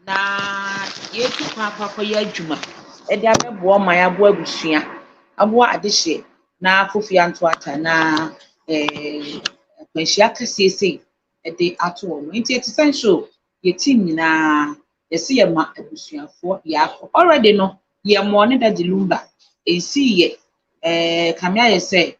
na yetu papa ya adwuma e de abebo ma ya bo abusua abo adehye na Kofi Anto ata na kwanhia kasese e de ato wo nti essential ye team nyina yesi ye ma abusuafo ya already no ye mo ne da dilumba ensi ye kamia ye say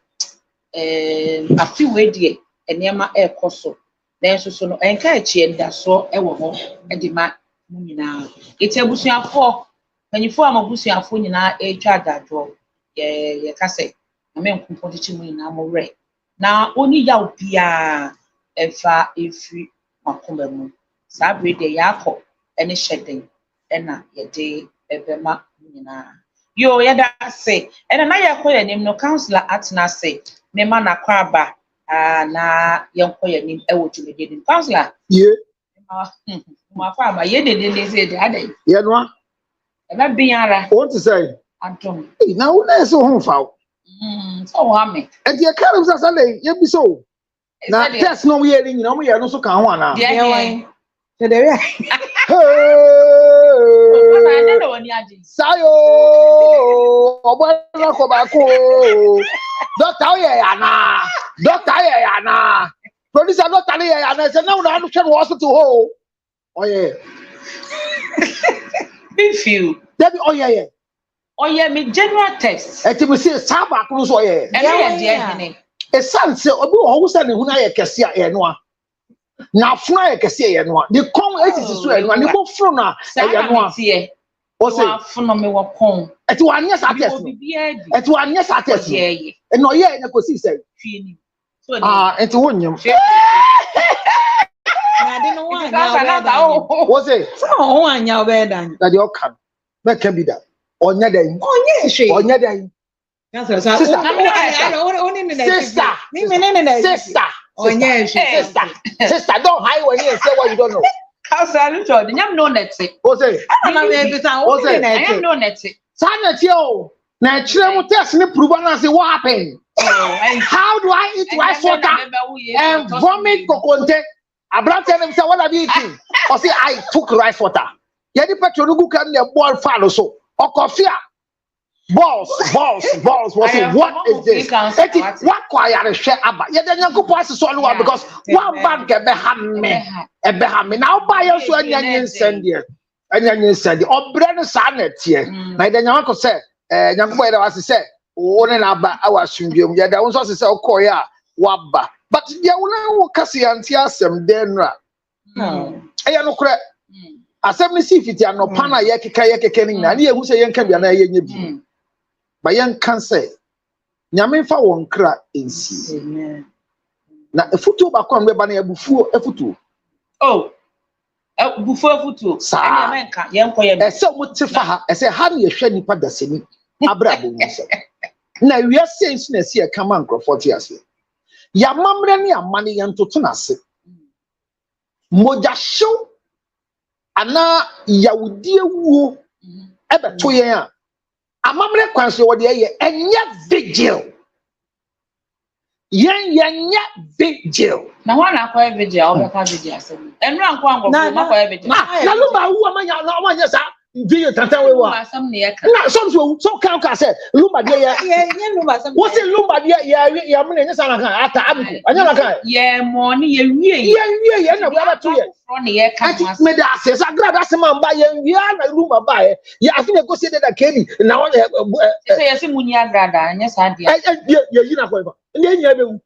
afi we de enema ekoso na so no enka echi enda so ewo ho e de ma nyina eti abusuafo manifo amabusuafo nyina etwa adadwo ye kase na me nkumpo de chi mu nyina mo re na oni ya obia efa efri makoma mu sa brede yakọ ene hyeden ena ye de ebema nyina yo ya da se ena na ye koye nim no counselor atna se me ma na kwaba na ye koye nim ewo tumede nim counselor ye ma fa ba ye de se de adai ye no eba biara what to say atom na wo na so ho fa so wa me e de karam sa sale ye bi so na test no ye ni nyina mo ye no so kan ho ana ye wan So there we are. Sayo obana ko ba ko doctor ye yana producer doctor ye yana say now na hwe no hospital ho oye be few Debbie oye me general test e ti me say sa ba ko so oye e ye de hene e san say obi wo say ne hu na ye kese a ye no a na funa ye kese ye no a the con etisi so ye no a ne bo furu na ye no a o say funa me wo kon e ti wa nya sa test e no ye na ko si say fini e ti wonyem Na de no one anya o say so ho anya obedan. na de o kan be kan bi da onya dan Onye hwe. onya dan Sister. Sister. Onye hwe. Sister, don't hide when you say what you don't know. Council Richard, nyam no net. O say, Na me bi san o I am no net. Sana tio. Na chire mu test ni prove na say what happened? How do I eat rice water and vomit kokonte? Abrante them say what are you eating? Or say I took rice water. Yedi petrol no go kan na ball fall so. O coffee balls. What is this? What quiet share aba. Ye den yankopo aseso no because one bag ebe me. Now buy you so anya nyinsend there. Anya nyinsend. Obre no sa na tie. Na den yanko say yankopo ye da wase say wo ne na aba awasundwem. Ye da won so say okoye a waba. But ye wo kase anti asem den ra. Eya no kure. Asem ni si fiti anopa na ye keka ni na ye hu say ye nka bia na ye nya bi. Ba yan kan say nyame fa won kra ensi Amen. na efutu ba kwa mbe ba na ebufuo efutu bufuo sa menka yenkoye ese muti fa ha ese ha na ye hwe nipa daseni abrabo mu se na wi sense na se e kama nkrofo ti ase ya mamre ne amane ye ntoto na se moja show ana yawudi ewuo ebeto yen a amamre kwanso wo de ye enya vigil yen vigil na ho na akwa vigil o be ka vigil asem enra nko ango ma kwa vigil na lumba wu amanya sa vigil tatan we wa asem ne ye ka na so kan say lumba de ye lumba asem wo say lumba de ya me nya sa na kan ata abuku anya na kan ye mo ne ye wie ye na bua ba to ye ne ye ka ma me da say sa grada se man ba ye wie na lumba ba ye ya afi ne go say da keni na wo say ye se munyi agrada nya sa dia ye yi na ko ba ne nya be wu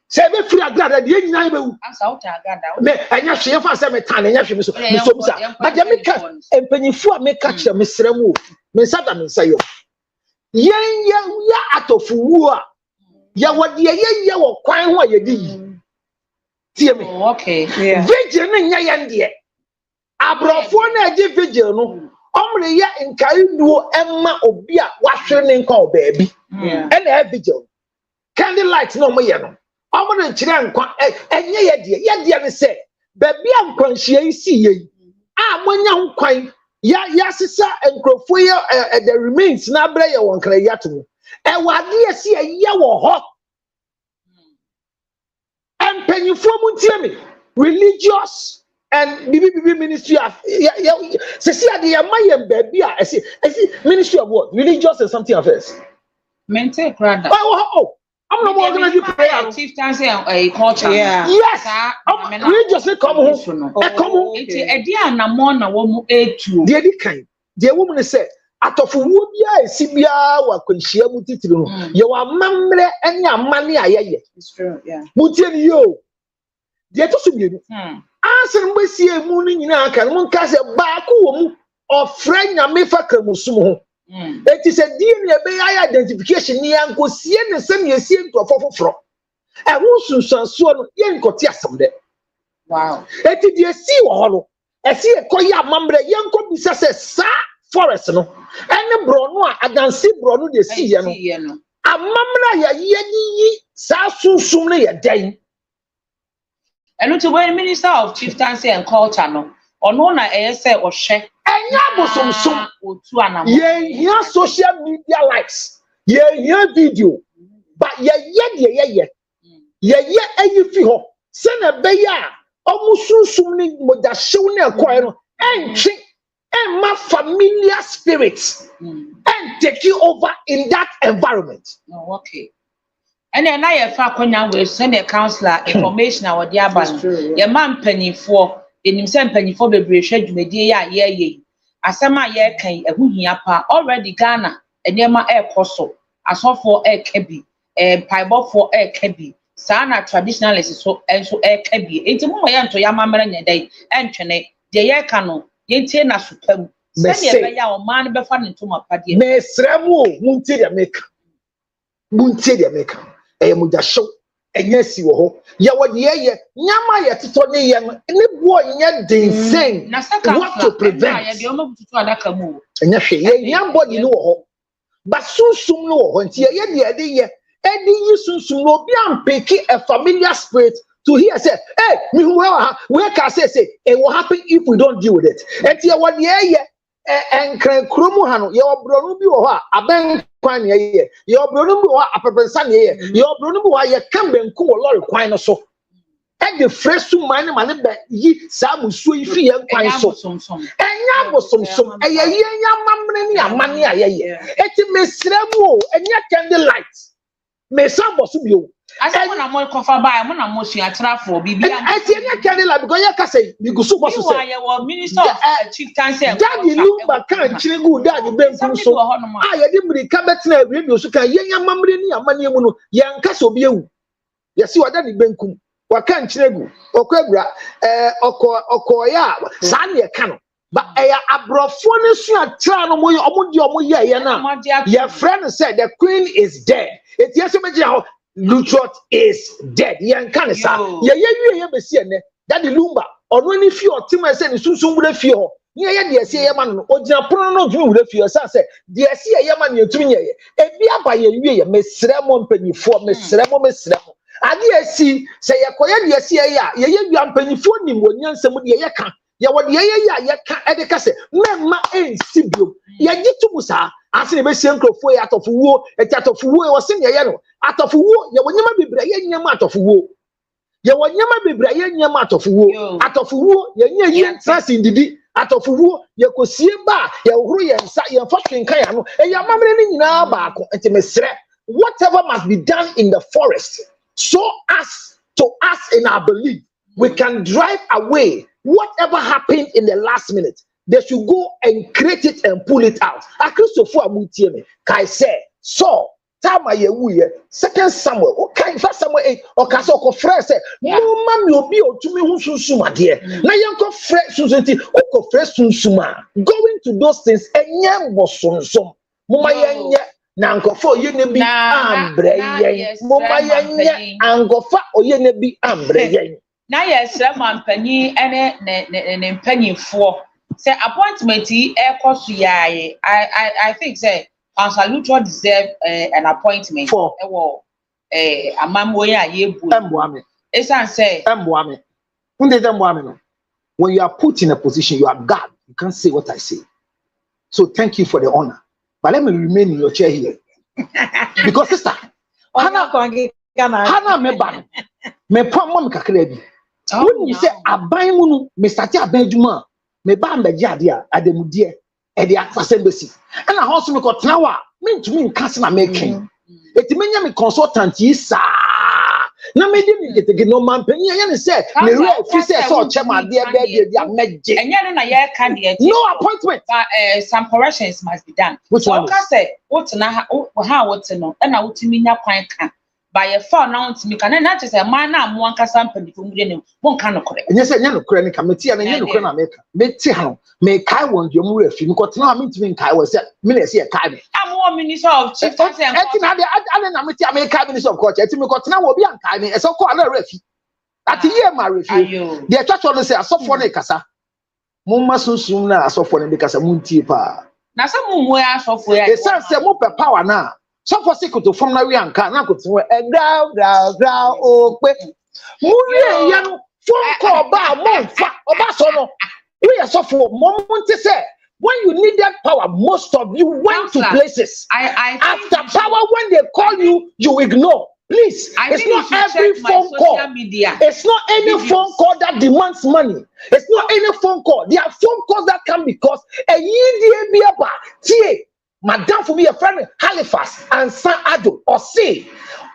se be free agrada de nya be wu asa uta agrada me anya hwe fa se me tan nya hwe me so sa but ya me ka empanyifu a me ka kire me sremu me sa da me nsa yo yen ya atofu wu a ya wode ye wo kwan ho a ye di tie me okay vigil ne nya yan de abrofo na agi vigil no omre ya nkai duo emma obi a wahwe ne nka obaabi e na vigil candlelight no mo ye no omre nkire nkwa enye ye de ne se baabi a nkwanhia isi ye a monya nkwan ya sisa enkrofo ye the remains na abre ye won kra yato e wade ye se ye wo ho empanyifo mu tie me religious and BB ministry of see the my baby. I see ministry of what? Religious and something affairs. Mental crowd. Oh, I'm not organizing prayer. Chief Tansi a culture. Yeah. Yes. Religiously come home. Come home. It's a dear Namon, a woman, A2. The other kind. The woman said, Atofu Wubia, Sibia, or Kunshia Mutitru. You are mamre and your money. It's true, yeah. Mutian you. The other subject. Answer we see a mooning in our can one cast a baku or friend Yamefa Kramusumo. It is a DNA identification near and go see and send you seem to a fofo from. I won't soon swan young cotia someday. Wow. It is a sea hollow. I see a koya mambre young could be such a sa forest no. And the brono, I can see brono the sea. A mamma ya ye sa soon a day. And not to wear Minister of Chieftaincy and Culture, no, or no, I say or share. And yabo some yeah, social media likes. Yeah, video. But yeah, and you feel send a bear almost soon with the show near choir and trick and my familiar spirits and take you over in that environment. Oh, okay. And then I have found will send a counselor information our dear ban. Your man penny for in himself penny for the British media, yeah. Asama ye can a wuniapa already Ghana and Yama air coso, as all for air cabby, a pieball for air cabby, Sana traditionalists so and so air cabby. Into more yam to Yamama day, and Chene, the year cano, Yentena superb. Send a young man before into my party. Miss Ramo, Muntia Maker. Muntia Maker. A muda show, and yes, you ho. Ya what ye, Yama yet to Tony Yam, and the boy yet insane. What to prevent? And yes, young boy, you know, but soon no, until ye, Eddie, you soon no be unpicking a familiar spirit to hear say, hey, where can I say, it will happen if we don't deal with it. And here what ye, and Kromuhano, your Bronubi or a bank. Your Bruno a Papasan here, your Bruno, you can be cool, Lord, quite so. And the fresh to mine money back, ye, some sweet fee and quite so. And ya was some, a young money, it may sremo, and yet candlelight. May some was you. I said, when I'm more covered by, when I'm motion, I travel, be I see a candlelight because you can say, you go super. Minister of Chieftaincy, Daddy Lumba can't chill, Daddy Ben so. I didn't bring cabinet radio, so can young mamma, young castle be you. Yes, you are Daddy Benkum. What can't chill, or Quebra, or Koya, Sanya Cano. But a brophonus, you are trying to your friend said the queen is dead. It's yes, how. Lutrot is dead. Yan cancer. Yeah, that the lumba or when if you are Timmy said, soon would have fear. Yeah, dear, say a man or Japan, you would have fear. Say, dear, see a yaman, you to me. A beer by a year, Miss Ramon penny for Miss Ramon, Miss Ramon. I dear see, say a quiet, yes, yeah, young penny for him when young somebody yakan. Ya what ya can edicase, Mamma ain't Sibu. Ya get to Musa, as a best uncle for out of war, a cat of war was in Yano. Out of war, you will never be Brian Yamat of war. You will never be Brian Yamat of war. Out of war, you trust in the out of war, you could see a bar, your fucking Kayano, and your mamma in our back, and whatever must be done in the forest, so as to us in our belief, we can drive away. Whatever happened in the last minute, they should go and create it and pull it out. I Christopher Mutieme, Kai said, so, Tama Yewu, 2 Samuel, okay, 1 Samuel 8, or Kasoko Fresh said, no man will be to me who suma, dear. Now you go fresh Susanti, Oko fresh Suma, going to those things, and yam was some. Mumaya, Nanko for you be ambre, Mumaya, and go for or you be ambre. Now, yes, man, penny and penny for say appointment. Air cost I think say Council Lutra deserve an appointment for a mamoya ye bu. It's say when you are put in a position, you are God. You can't say what I say. So thank you for the honor. But let me remain in your chair here because sister, Hannah me ban me pom mom kakra bi. When you say aban mu no me start aban djuma me ba mbeje ade a ademude e de akfase mbesi na house me ko tenawa me ntumi nka se na making eti menya me consultant yi sa na me di me getege no man pan ya ne say me re fi say so chema de be dia meje enye no na ye ka de no appointment some corrections must be done. So ka say what na ha what no na wotimi nya kwan ka by your phone now to me can not just a man na mo ankasa mpani fo mu de no won ka no kore enye say nya no kore ni ka meti ya na nya no kore na meka meti ha me kai won de mu refi mi ko tena me ntimi kai wo say me na say kai me am minister of chief council and eti na de ade na meti me kai minister of culture eti me ko tena wo bi an kai me e so ko ala refi ati ye ma refi de chacho no say asofo na kasa mo ma sunsun na asofo na be kasa mu ntie pa na some mu asofo ya e say mo pe power na so for secret from na we anka na ko tin e gra o pe mu ye ya no phone call ba mo fa oba so no we are so for moment say when you need that power most of you went to places after power when they call you you ignore. Please, it's not every phone call. It's not any phone call that demands money. It's not any phone call. There are phone calls that come because a year Madam for me a friend Halifax and San Ado or say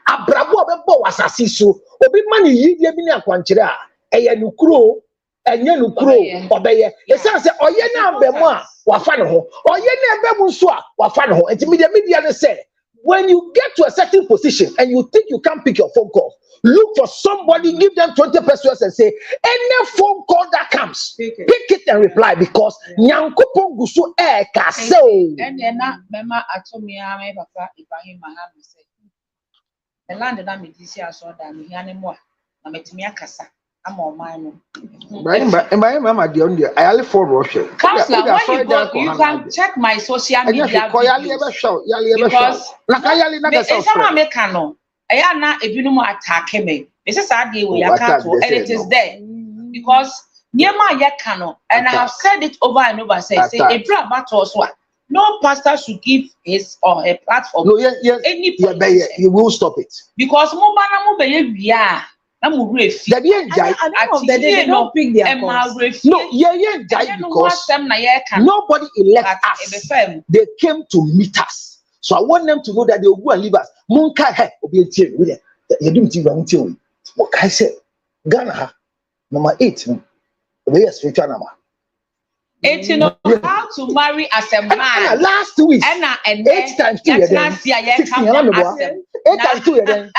Abrabo bebo wasasi so obi mani yidie bi na kwankyere a eye nukuro enye nukuro obeye e say oye na ambemu a wafa ne ho oye na ebemu nso a wafa ne ho enti media ne say when you get to a certain position and you think you can't pick your phone call, look for somebody, give them 20 pesos and say, any phone call that comes, pick it and reply because Nyankopon gusu e kase. And na mema atomi ame papa Ibrahim Maham say. The land na me disi aso da me hiane mo na metimi akasa ama o man no. Mama de on there. I only for Russia. Counselor, when you go, you can check my social media because some American no. I na ebinumu attack me. This is how they will and it is there because Nyema Yakano, and I have said it over and over. Say a prayer battle so. No pastor should give his or her platform. No, any you will stop it because Mobana Mobile yeah. At the end of the day, they don't pick their calls. No, because nobody elects us. They came to meet us. So I want them to know that they will go and leave us. Munka he obi etie we dey. You do it wrong thing. What can I say? Ghana number 8 no. Obi spiritual number. 8 you know how to marry as a man. Last week. And 8 times 2 16 8 times 2 then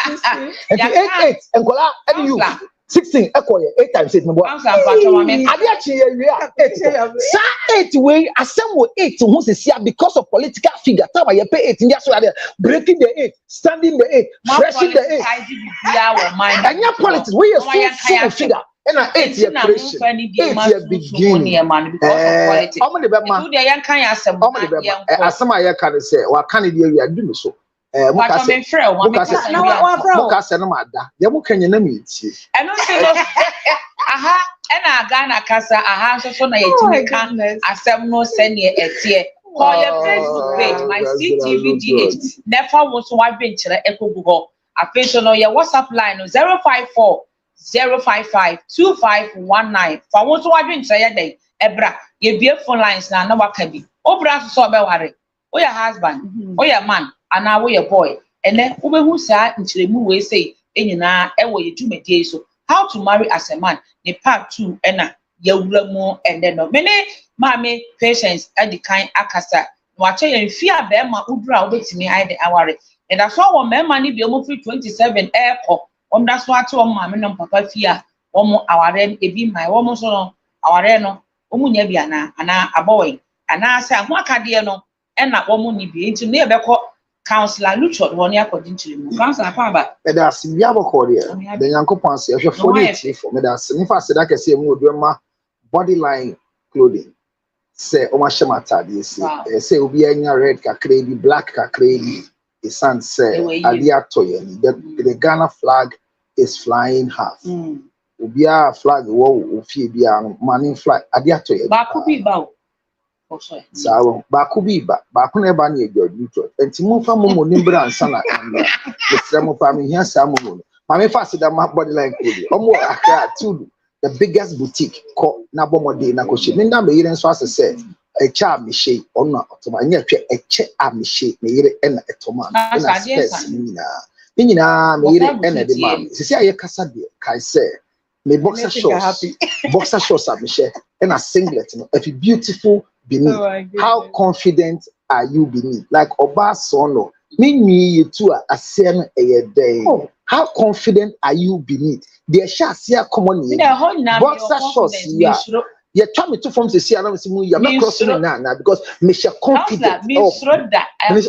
8 and kola and you 16 ekoye 8 times 8 no boy ade achi we 8 sa 8 we asem 8 who say because of political figure time you pay 8 just so breaking the 8 standing the 8 pressing the 8 and your politics we so figure and 8 year creation 8 year beginning omo de be ma asem aye kan say wa kan de we adu so mukase no mada ye mukanye na metie eno se no aha ena Ghana kasa aha so na yetimi kan asem no se ne etie call your Facebook page my CTVGH never was wa benchire ekogugo afenso no your WhatsApp line 054 055 2519 fa won so wa benchire ye den ebra ye bie phone lines na waka bi obra so be ware o your husband o your man and now we a boy and then who say nchiremu we say enyina e wo yedumedie so how to marry as a man the part 2 na yawura mu and then no many mama patients at the kind akasa no ache yen fia be ma udura obetimi ide aware and that's why one man ni bi omo free 27 airport that's why to mama no papa fia omo aware ebi mai omo so no aware no omo nya bia na ana aboy ana say ho akade no na omo ni bi nti na ebekọ Counselor Luchot woni according to him. Counselor Pamba. Me da si bia boko de. The Yankopon se hwe for it for me da se nifa se da kese mu odwema body line clothing. Say o ma shema tade se. Say obi anya red kakra bi black kakra bi. The sun say ade atoye. The Ghana flag is flying half. Obi a flag wo ofie bia manning flag ade atoye. Ba ku bi ba o. So Bakubiba, Bakuna Bani, your neutral, and Timufa Momo Nimbra and Sana, the Samu family here, Samu. Mammy faster than my body line, or more, too. the biggest boutique called Nabomode Nakoshi. Minda me yire nso ase say a cha me she ono otoma nya hwe a che a me she me yire na etoma na space ni nyina me yire na de ma sisi aye kasa de kai say me boxer shorts a me she na singlet no if beautiful beneath. How confident are you beneath? Like Oba Sono me you too asem a day. How confident are you beneath? There shall see a common boxer shorts. You tell me to from the sea. I'm not crossing it now because me she confident. I'm confident. And it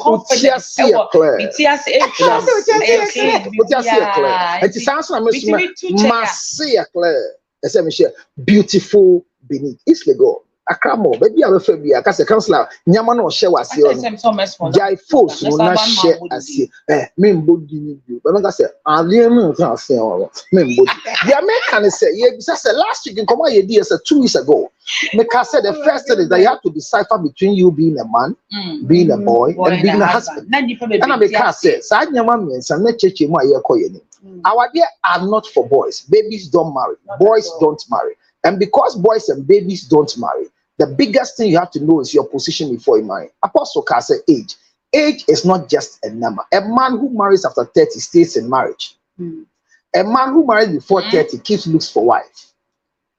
sounds like Marcia Claire. I said, Michelle, beautiful beneath. It's legal. Akramo, baby, I'm a phobia. Because the counselor, Yamano share was here. Jai force will not share as he. Men body you. But I said, I'll leave me to say, men body. The American say, yes, last week in Common ideas 2 weeks ago. Meka said the first thing is that you have to decipher between you being a man, being a boy, and being a husband. And I Meka said, Side Yaman means I'm not church my year coin. Our dear are not for boys. Babies don't marry. Boys don't marry. And because boys and babies don't marry, the biggest thing you have to know is your position before you marry. Apostle Car said age. Age is not just a number. A man who marries after 30 stays in marriage. A man who marries before 30 keeps looks for wife.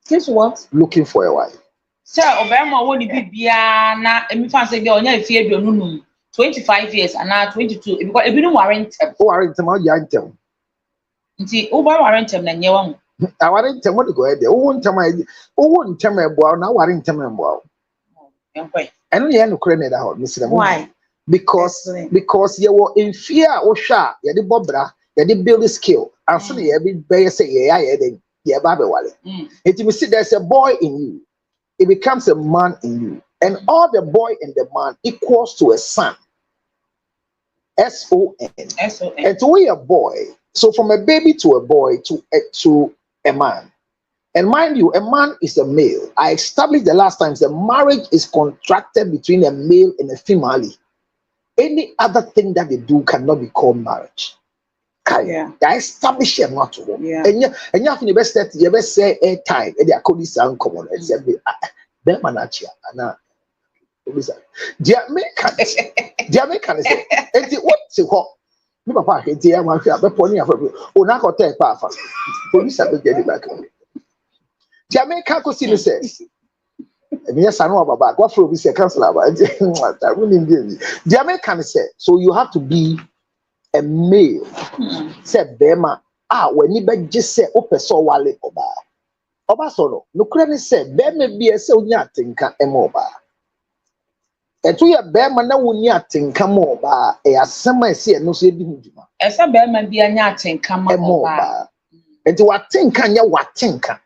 Keeps what? Looking for a wife. Sir, Obama won't be na emi fan say on your fear be no 25 years and now 22 because if you don't warrant them. Oh, warrant them, you ain't them. Nti over warrant them na nyewa. I warrant them what go ahead. Oh, won't tell me boy now warrant them boy. I know you no credit that out, Mr. Why? Because you were in fear or sha, you did bobra, you did build a skill, and so you be better say, yeah, Baby Wally. It you see there's a boy in you, it becomes a man in you, and all the boy and the man equals to a son. SON. And to be a boy, so from a baby to a boy to a man. And mind you, a man is a male. I established the last time that marriage is contracted between a male and a female. Any other thing that they do cannot be called marriage. I establish it not to. And you have to never say a time and they are called this uncommon and say, Bemanachi, and Jamaican say, what's it called? Papa, here, my pony of oh, not hotel, Papa. Police have to get it back. Jamaica Cosine says, yes, I know about what for we say, Councillor. Jamaican said, so you have to be a male. Said Bema, when you just say, Ope so wale Oba sono, no credit said, Bema be a so yatinka emoba. And to your Bema na wunya tinka moba, a summer say no say bihujuma. Esa Bema be a yatinka moba. And to what tinka ya what tinka.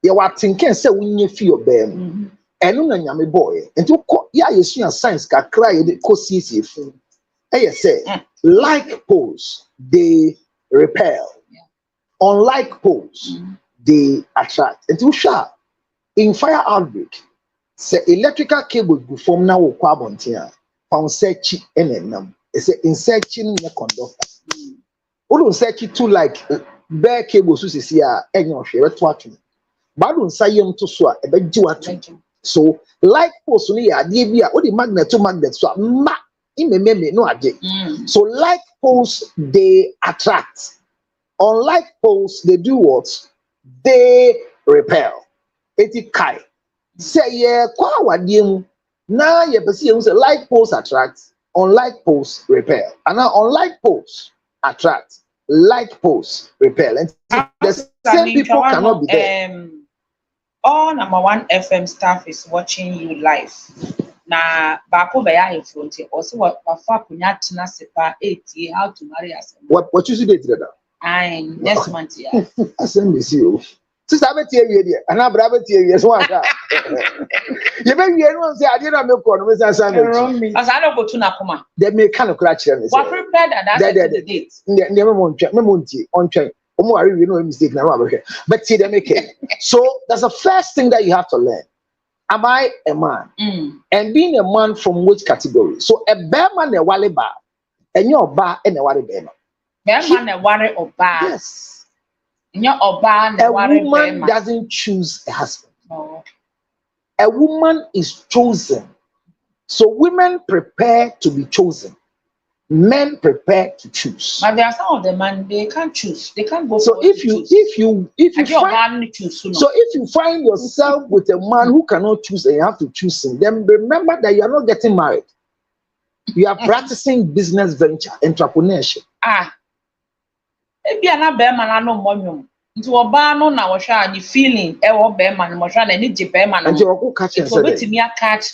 You are thinking, say, when you feel bam, and no, I'm boy, and to you see science can cry the cosy food. I say, like poles, they repel, unlike poles, they attract. And to sharp in fire outbreak, say electrical cable go from now or carbon here, found search and it's in searching the conductor. All search too like bare cables, so see, and your share watching. Badun sayem to so e beji watu so like post no ya de bia o the magnet to magnet so ma imememe no ade so like poles they attract, unlike poles they do what, they repel. Eti kai say ye kwa wade mu na ye pese ye say like poles attract, unlike poles repel, and now unlike poles attract, like poles repel, and the same people cannot be there. All number 1 FM staff is watching you live. Na bako beya in front. Also, what for kunya tina sepa 80 how to marry us. What you see there? I next month yeah. I send this you. Sister, I bet you here. And I'm brave to you. One. You may hear one say I didn't make one. As I don't go to Nakuma. They may kind of crash here. What prepared that the date? Never on train. You know a mistake now, but see them okay. So that's the first thing that you have to learn. Am I a man? And being a man from which category? So a bear man a wale bar, and your bar and a wale bear. Bear man a wale or bar. Yes. A woman doesn't choose a husband. Oh. A woman is chosen. So women prepare to be chosen. Men prepare to choose. But there are some of the men they can't choose. They can't go. So if you find yourself with a man who cannot choose and you have to choose him, then remember that you are not getting married. You are practicing business venture, entrepreneurship. Maybe another man no money. Into a bar no na washa the feeling man washa na need man. And you catch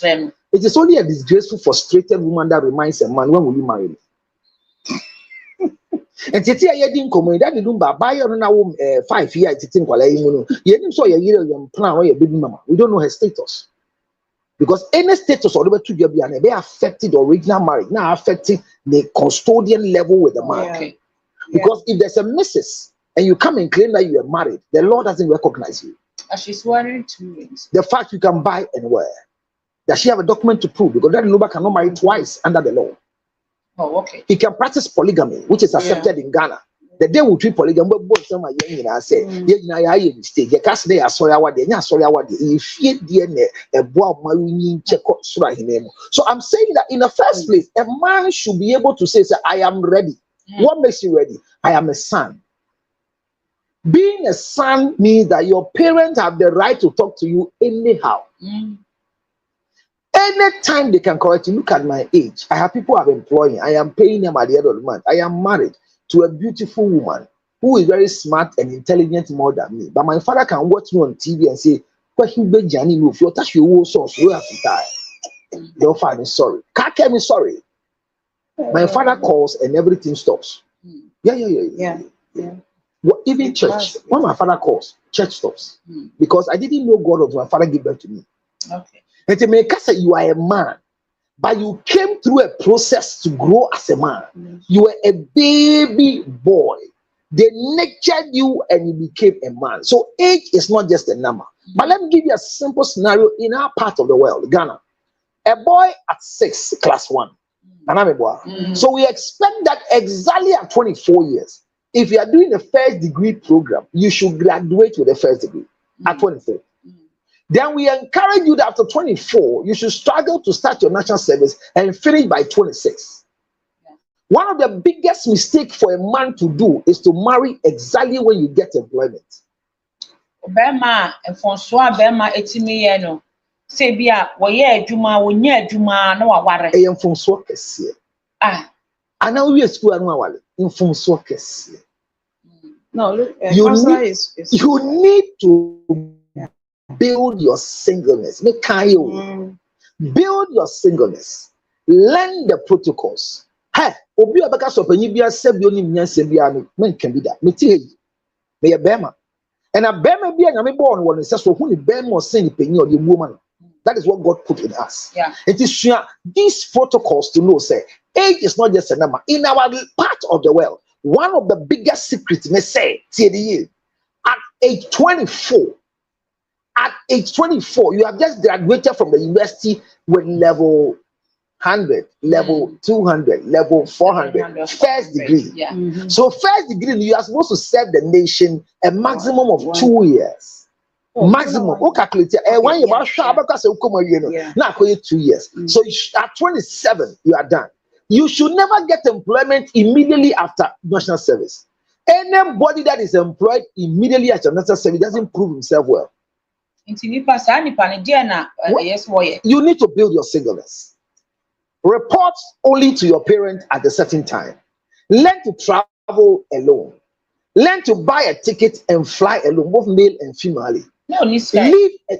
them. It is only a disgraceful, frustrated woman that reminds a man, when will you marry me? And Titi, I didn't come that you don't buy your now 5 years. It's in Kuala Lumpur. You didn't saw your plan or your baby mama. We don't know her status. Because any status or whatever to be and they affected the original marriage, now affecting the custodian level with the man. Okay. Because if there's a missus and you come and claim that you are married, the law doesn't recognize you. And she's wearing 2 rings. The fact you can buy and wear. Does she have a document to prove? Because that nobody cannot marry twice under the law. Oh, okay. He can practice polygamy, which is accepted in Ghana. The day we treat polygamy, both some are young and I say, yeah, mistake. The cast they are sorry, what they are sorry, what they fear DNA, a boy marrying check out. So I'm saying that in the first place, a man should be able to say, I am ready. What makes you ready? I am a son. Being a son means that your parents have the right to talk to you anyhow. Anytime they can correct you. Look at my age. I have people I'm employing. I am paying them at the end of the month. I am married to a beautiful woman who is very smart and intelligent more than me. But my father can watch me on TV and say, if you touch your source, you have to die. Your father is sorry. Can't tell me sorry. My father calls and everything stops. Yeah. Well, even church, when my father calls, church stops. Because I didn't know God until my father gave birth to me. Okay. And to make us say you are a man, but you came through a process to grow as a man. You were a baby boy. They nurtured you and you became a man. So age is not just a number. But let me give you a simple scenario in our part of the world, Ghana. A boy at 6, class 1. And I'm a boy. So we expect that exactly at 24 years, if you are doing a first degree program, you should graduate with a first degree at 24. Then we encourage you that after 24, you should struggle to start your national service and finish by 26. One of the biggest mistakes for a man to do is to marry exactly when you get employment. Bema and François Bema etimieno. Sebia, woye juma, wonye juma, no aware. E François Kessie. Ana we school anu awale. In François Kessie. No, you need to build your singleness. Build your singleness. Learn the protocols. Hey, obi abaka so panyi bia sebi oni nyanse bia no men kan bi da. Meti hey. Me bema. And a bema bia nyame born won say so hu ni bema o sen panyi o ye woman. That is what God put in us. Yeah. It is these protocols to know say age is not just a number. In our part of the world, one of the biggest secrets may say at age 24. At age 24, you have just graduated from the university with level 100, level 200, level 400, first degree. Yeah. So first degree, you are supposed to serve the nation a maximum of 2 years. Maximum. Calculate. When you are sure because now 2 years. So at 27, you are done. You should never get employment immediately after national service. Anybody that is employed immediately after national service doesn't prove himself well. You need to build your singleness. Report only to your parents at a certain time. Learn to travel alone. Learn to buy a ticket and fly alone, both male and female.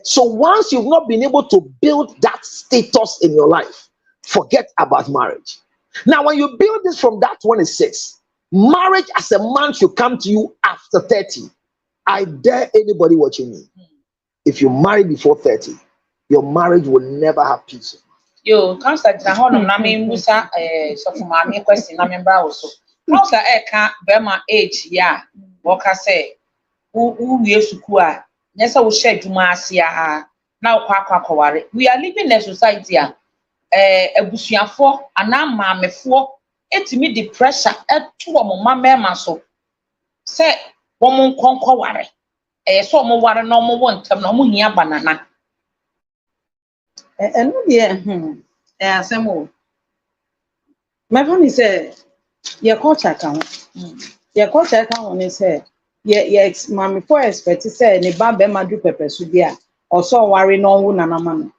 So once you've not been able to build that status in your life, forget about marriage. Now, when you build this from that 26, marriage as a man should come to you after 30. I dare anybody watching me. If you marry before 30, your marriage will never have peace. Yo, constant na hono na me musa so for my question na member also. How's that Bema age ya? Woka say who we suku a nyesa wo share dwuma ase a na kwa kware. We are living in a society ebusuafo ana maamefo etimi the pressure eto mo mama so say Woman conquer ware. So more water no more one time no more here banana. And yeah, some more. My phone is your culture account. Your culture account is yes, mammy for expect to say ne ba be madu pepe subia or so worry no wu nana man.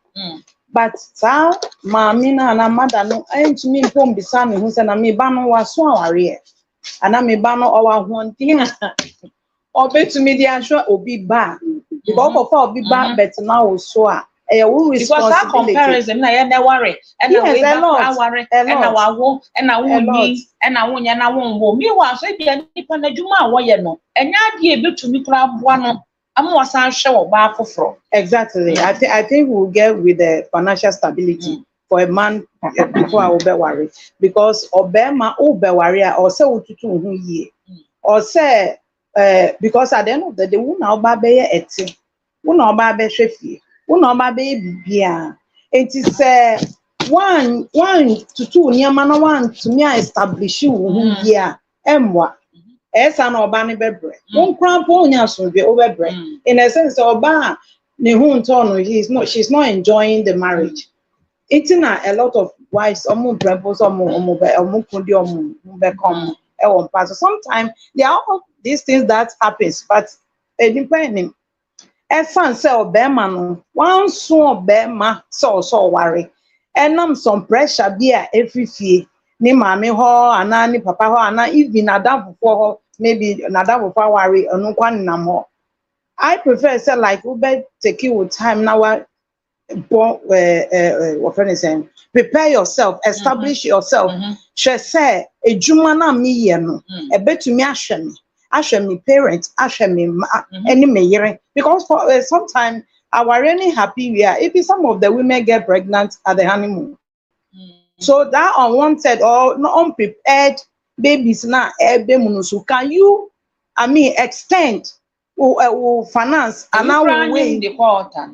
But sa mammy na mother no ain't me pom bisa me who say na me ba no was so worry. And me ba no our one thing. Or bet to me the answer obi ba. Because of obi ba but now so because that comparison na you never worry and now we back worry and now I won't and I won't me and I won't and I won't me was say be nipa na dwuma wo ye no enya de e betumi kra boa no am wasan hwe wo ba foforo. Exactly. I think we'll get with the financial stability for a man before I will be worried because obema o be worry or say ututu hu yie or say because at the end of the day we na oba be ye eti we na oba be hwefie una ma be bibia it is one to two nyama na one to me establish hu here emwa esa na oba ne bebre won krampo onya so be obebre in a sense oba ne hu nto no she's not enjoying the marriage. It's a lot of wives omo brempos omo kudi omo be come e won pass sometimes there are all these things that happens but depending fan say obema no wan so obema so worry enam some pressure be a efifie ni mama ho ana ni papa ho ana even adavufo ho maybe nadavufo worry onu kwa nnam ho. I prefer say like we be take you time now what saying prepare yourself, establish yourself. She say ejuma na me ye no e betumi ahwe me parents, ahwe me any me because for sometimes our really happy we are if some of the women get pregnant at the honeymoon. So that unwanted or not unprepared babies now so can you extend finance and now we win the quarter.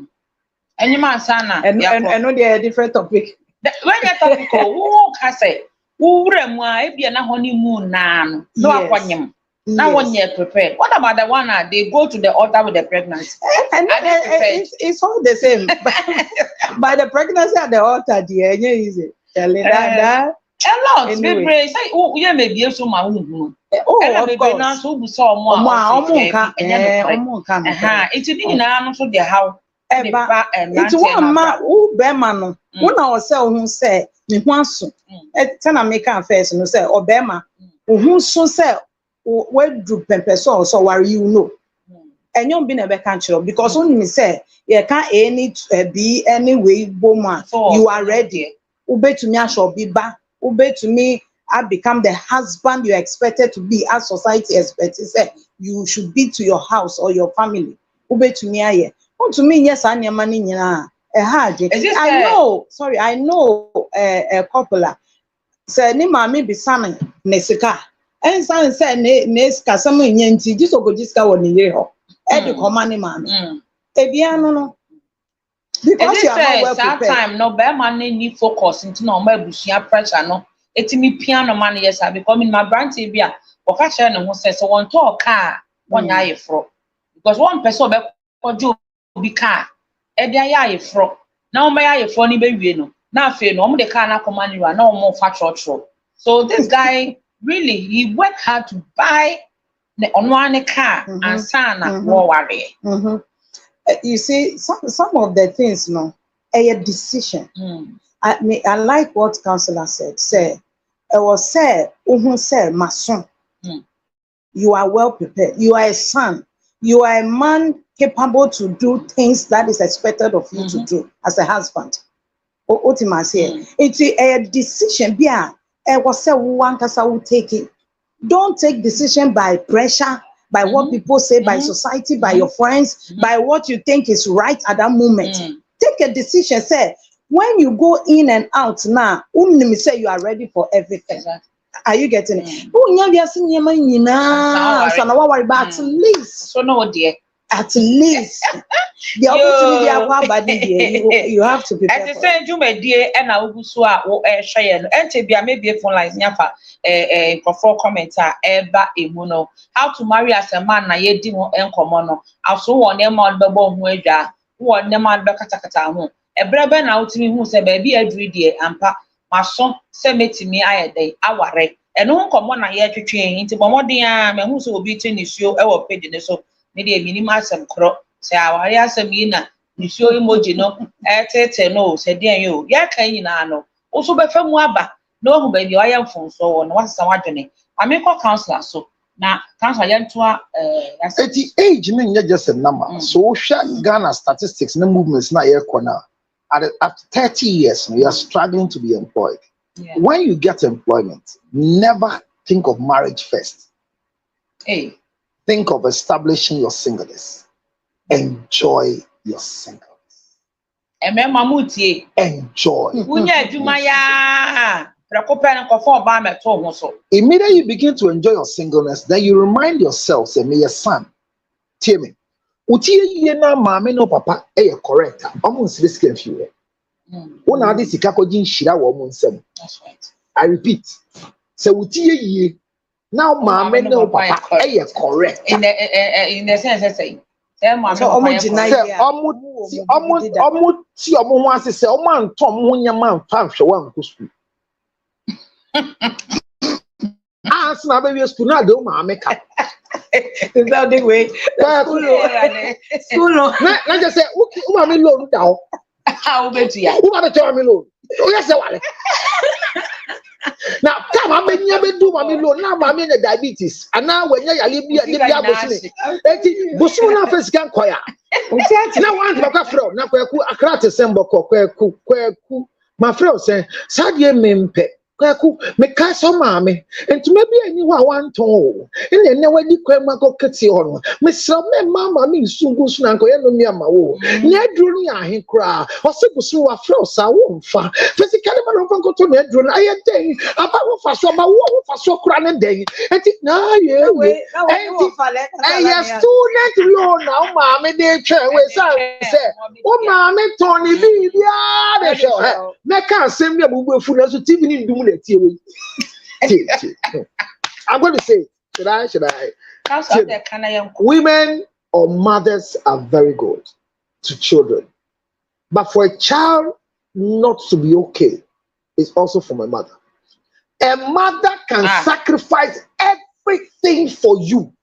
And you man sana and know they are different topic. When you topic who can say who remwa e na honeymoon na no akwanyem. Now when you're prepared. What about the one they go to the altar with the pregnancy? And it's all the same. By the pregnancy at the altar, dear, easy. Telling that a lot. Anyway. Say, oh, you may be so my own. Oh, of course. Now so we saw more. It's in now so the how. It's one man who Bema when I was who say me wanso. Tell American first no say Obama who so say where do pempe so worry you know. And you been a back country because only me say you can't any be any way woman you are ready. Ube to me I shall be back. Ube to me I become the husband you expected to be as society expects. Say you should be to your house or your family. Ube to me I to me yes I am money I know a couple say ni mami be sane nesika and san say nesika some nyanti just ogojiska woni ye ho e de koma ni mami e bia no because you are not well prepared. That time no be man need focus into no ma busia pressure no etimi piano man yes I become in my branch e bia o ka share no say so won talk car won ya ye fro because one person be kojo bi car e dia ya ye fro na o ma ya ye fro ni be wie no na afi no o mo de car na koma ni wa na o mo fa trotro. So this guy really he worked hard to buy the online car and sana war worry. You see some of the things no a decision. I like what counselor said. Say it was said say my son you are well prepared, you are a son, you are a man capable to do things that is expected of you to do as a husband. It's a decision was say one kasa will take it. Don't take decision by pressure, by what people say, by society, by your friends, by what you think is right at that moment. Take a decision. Say when you go in and out now, say you are ready for everything. Are you getting it? But at least So no dear. At least the opportunity you have to prepare. At the same time, dear, and I will so share and to be a maybe phone lines nyafa for commenter eba emuno how to marry as a man na ye di ho enkomo no aso won e ma bebo ho adwa won ne ma be katakata ho ebrebe na utimi hu se ba bi aduri die ampa maso se metimi ayede aware eno nkomo na ye twetwe nti bomodin a me hu se obi tinisuo e wo page ne so me de minima asem kro se aware asem yi na nisuo emoji no tete no se den yo ya kan nyina no oso be famu aba no hu ba bi wayam fonso wo no wasesa wadwene amekọ counselor so na counselor yantoa at the age no nya just a number so share Ghana statistics na movements na ye kona after 30 years you are struggling to be employed. When you get employment, never think of marriage first. Hey, think of establishing your singleness. Enjoy your singleness. Enjoy. Immediately you begin to enjoy your singleness, then you remind yourself, say, me, your son, tell me, utie na mama no papa correct. Almost this can feel. Una this ikakojin shira wo mo nsem. That's right. I repeat. So utie now mama no papa correct. In the sense I say so almost see omo ho ase say omo antom ho nyama amfa hwe wan ko school. As na be school na do mama ka. Is that the way? School. Na just say mama loan down. How better ya? Who want to tell me loan? Oh yes, wale. Now, come on, me do mama loan. Now, mama the diabetes, and now when you libya busini, busini na first can kwaya. Now one baka fro, na kweku akrate sembo kweku. My friend say, sadie mempe. Kweku me ka so mama, and to maybe anyone want to. And then never di kwema ko keti on. Me sra me mama me sungu suna ko yeno mi ama wo. Nya duro ni ahin kra. Ose busu wa fro sa wo mfa. Physically man of ko to na duro na aye den. Aba wo fa so ma wo fa so kra ne den. Enti na ye we. Enti student loan na mama dey twa we say o mama Tony bi bia de show. Me kan sem bia bubu efu na so TV ni ndum. I'm going to say, should I? Women or mothers are very good to children. But for a child not to be okay is also from a mother. A mother can sacrifice everything for you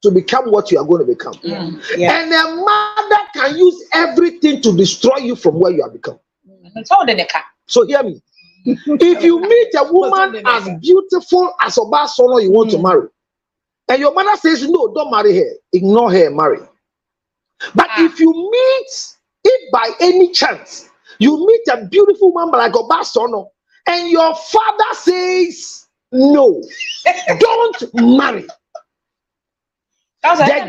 to become what you are going to become. And a mother can use everything to destroy you from where you have become. So hear me. If you meet a woman as beautiful as Obasono you want to marry, and your mother says, no, don't marry her, ignore her, marry. But if you meet, if by any chance, you meet a beautiful woman like Obasono, and your father says, no, don't marry. The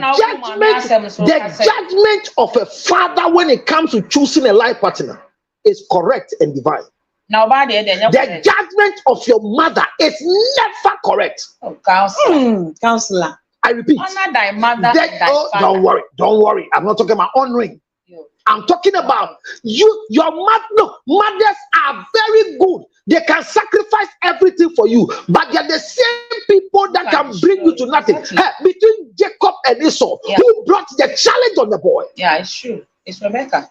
judgment of a father when it comes to choosing a life partner is correct and divine. The judgment of your mother is never correct. Counselor. I repeat. Honor thy mother. Don't worry. I'm not talking about honoring. I'm talking about you. Your mother. No, mothers are very good. They can sacrifice everything for you, but they're the same people that can bring you to nothing. Hey, between Jacob and Esau, who brought the challenge on the boy? Yeah, it's true. It's Rebecca.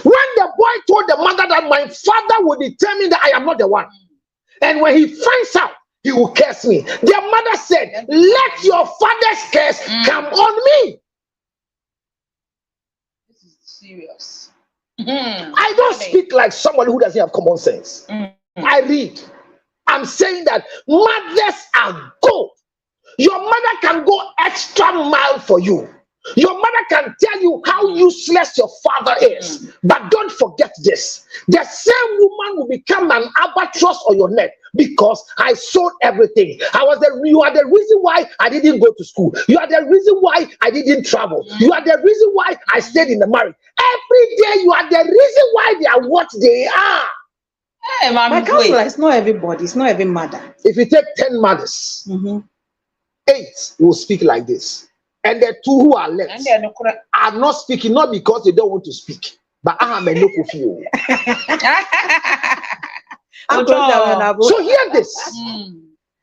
When the boy told the mother that my father will determine that I am not the one, and when he finds out, he will curse me. The mother said, let your father's curse come on me. This is serious. I don't speak like someone who doesn't have common sense. I read. I'm saying that mothers are good. Your mother can go extra mile for you. Your mother can tell you how useless your father is. But don't forget this. The same woman will become an albatross on your neck because I sold everything. You are the reason why I didn't go to school. You are the reason why I didn't travel. You are the reason why I stayed in the marriage. Every day you are the reason why they are what they are. Hey, my counselor, it's not everybody. It's not every mother. If you take 10 mothers, 8 will speak like this. and the two who are left are not speaking, not because they don't want to speak, but I am a no coffee. So hear this.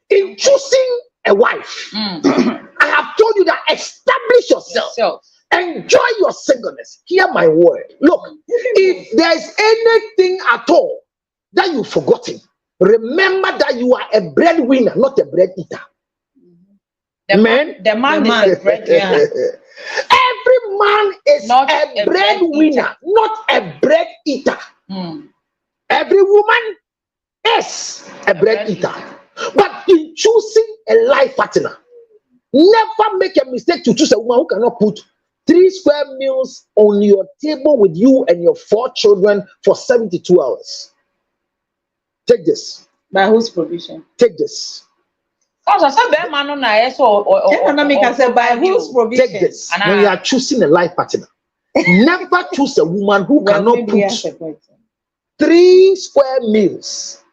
In choosing a wife, I have told you that establish yourself. Enjoy your singleness. Hear my word. Look, if there is anything at all that you've forgotten, remember that you are a breadwinner, not a bread eater. The man is a breadwinner. Every man is not a breadwinner, not a bread eater. Every woman is a bread eater. But in choosing a life partner, never make a mistake to choose a woman who cannot put 3 square meals on your table with you and your 4 children for 72 hours. Take this. By whose provision? Take this. By whose provision? Take this. When you are choosing a life partner, never choose a woman who cannot put 3 square meals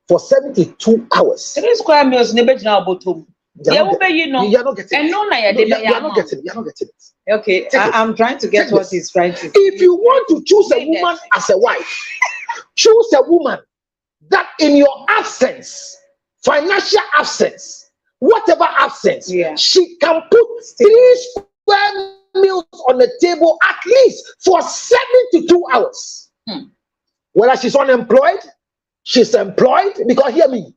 for 72 hours. 3 square meals, you are not getting it. You are not getting it. Okay, I'm trying to get what he's trying to say. If you want to choose a woman as a wife, choose a woman that in your absence, financial absence, whatever absence, she can put 3 square meals on the table at least for 72 hours. Whether she's unemployed, she's employed, because hear me.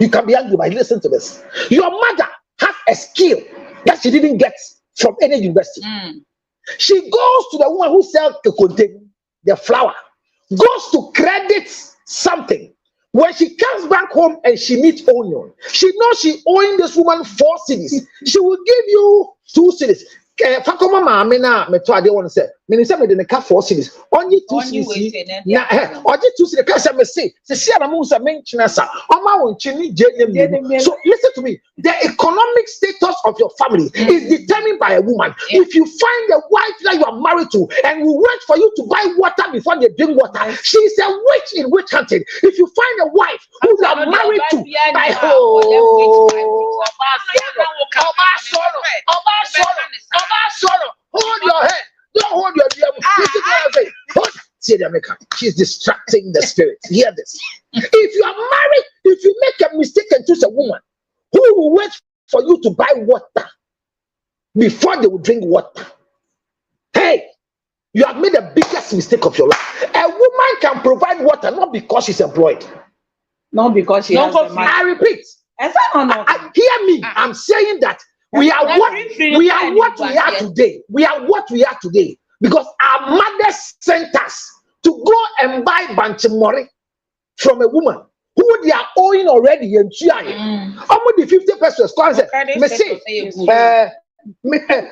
You can be angry, but listen to this. Your mother has a skill that she didn't get from any university. She goes to the woman who sells the flour, goes to credit something. When she comes back home and she meets onion, she knows she owing this woman 4 cedis. She will give you 2 cedis. Fakoma maame na meto ade won say me say me de ka 4 cedis only 2 cedis na oje 2 cedis ka say me say na mo say me nchina sa oma won chini je. So listen to me, the economic status of your family is determined by a woman. If you find a wife that you are married to and will wait for you to buy water before they drink water, she is a witch in witch hunting. If you find a wife who you are married to by hold your head. Don't hold your she's distracting the spirit. Hear this. If you are married, if you make a mistake and choose a woman who will wait for you to buy water before they will drink water, hey, you have made the biggest mistake of your life. A woman can provide water not because she's employed, not because she has the money. I repeat. Hear me. I'm saying that we are what we are today. We are what we are today because our mothers sent us to go and buy banchimori from a woman who they are owing already in China. Almost the 50 pesos. Me say,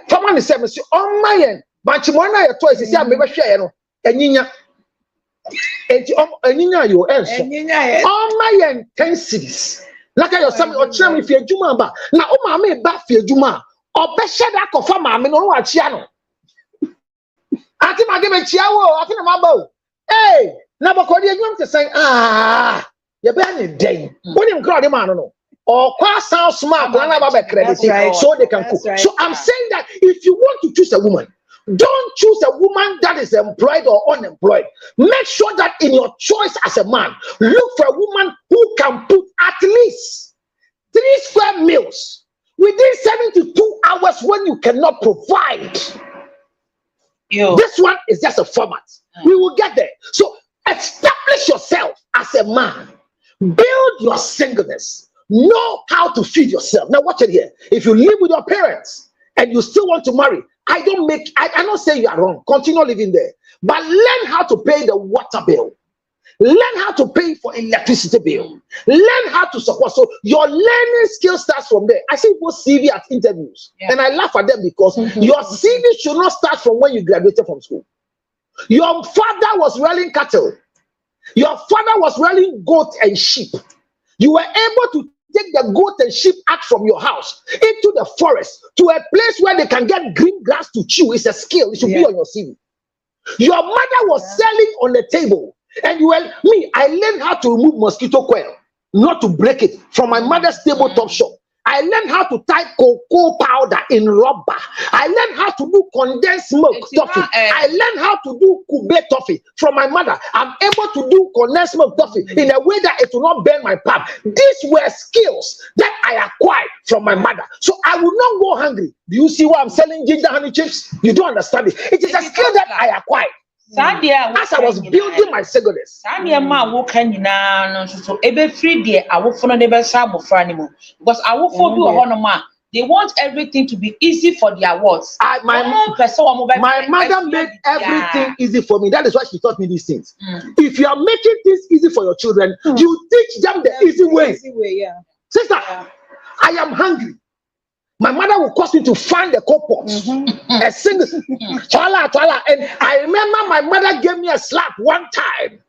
someone said, "Me say, on my end, banchimori na your toys. Say, me be share no. Enyinya, enyinya yo enso. On my end, 10 cedis. Like I was saying, or children if you're Juma, but now, oh, mammy, back for Juma, or best share that of mammy, no, what channel. I think I give a chiawo, I think I'm about. Hey, now, because you're going to say, you're burning day. When you crowd him, I don't know. Or class sound smart, so they can cook. So I'm saying that if you want to choose a woman, don't choose a woman that is employed or unemployed. Make sure that in your choice as a man, look for a woman who can put at least 3 square meals within 72 hours when you cannot provide. This one is just a format. We will get there. So establish yourself as a man. Build your singleness. Know how to feed yourself. Now watch it here. If you live with your parents and you still want to marry, I don't say you are wrong. Continue living there. But learn how to pay the water bill. Learn how to pay for electricity bill. Learn how to support. So your learning skill starts from there. I see people CV at interviews. And I laugh at them because your CV should not start from when you graduated from school. Your father was rearing cattle. Your father was rearing goat and sheep. You were able to take the goat and sheep out from your house into the forest to a place where they can get green grass to chew. It's a skill. It should be on your CV. Your mother was selling on the table, and I learned how to remove mosquito coil, not to break it, from my mother's tabletop shop. I learned how to tie cocoa powder in rubber. I learned how to do condensed milk toffee. I learned how to do kube toffee from my mother. I'm able to do condensed milk toffee in a way that it will not burn my palm. These were skills that I acquired from my mother. So I will not go hungry. Do you see why I'm selling ginger honey chips? You don't understand it. It is a skill that I acquired. As I was building my singleness. Because they want everything to be easy for their words. My mother made everything easy for me. That is why she taught me these things. If you are making things easy for your children, you teach them the easy way. Sister, I am hungry. My mother will cause me to find the coal pot, a single, twala. And I remember my mother gave me a slap one time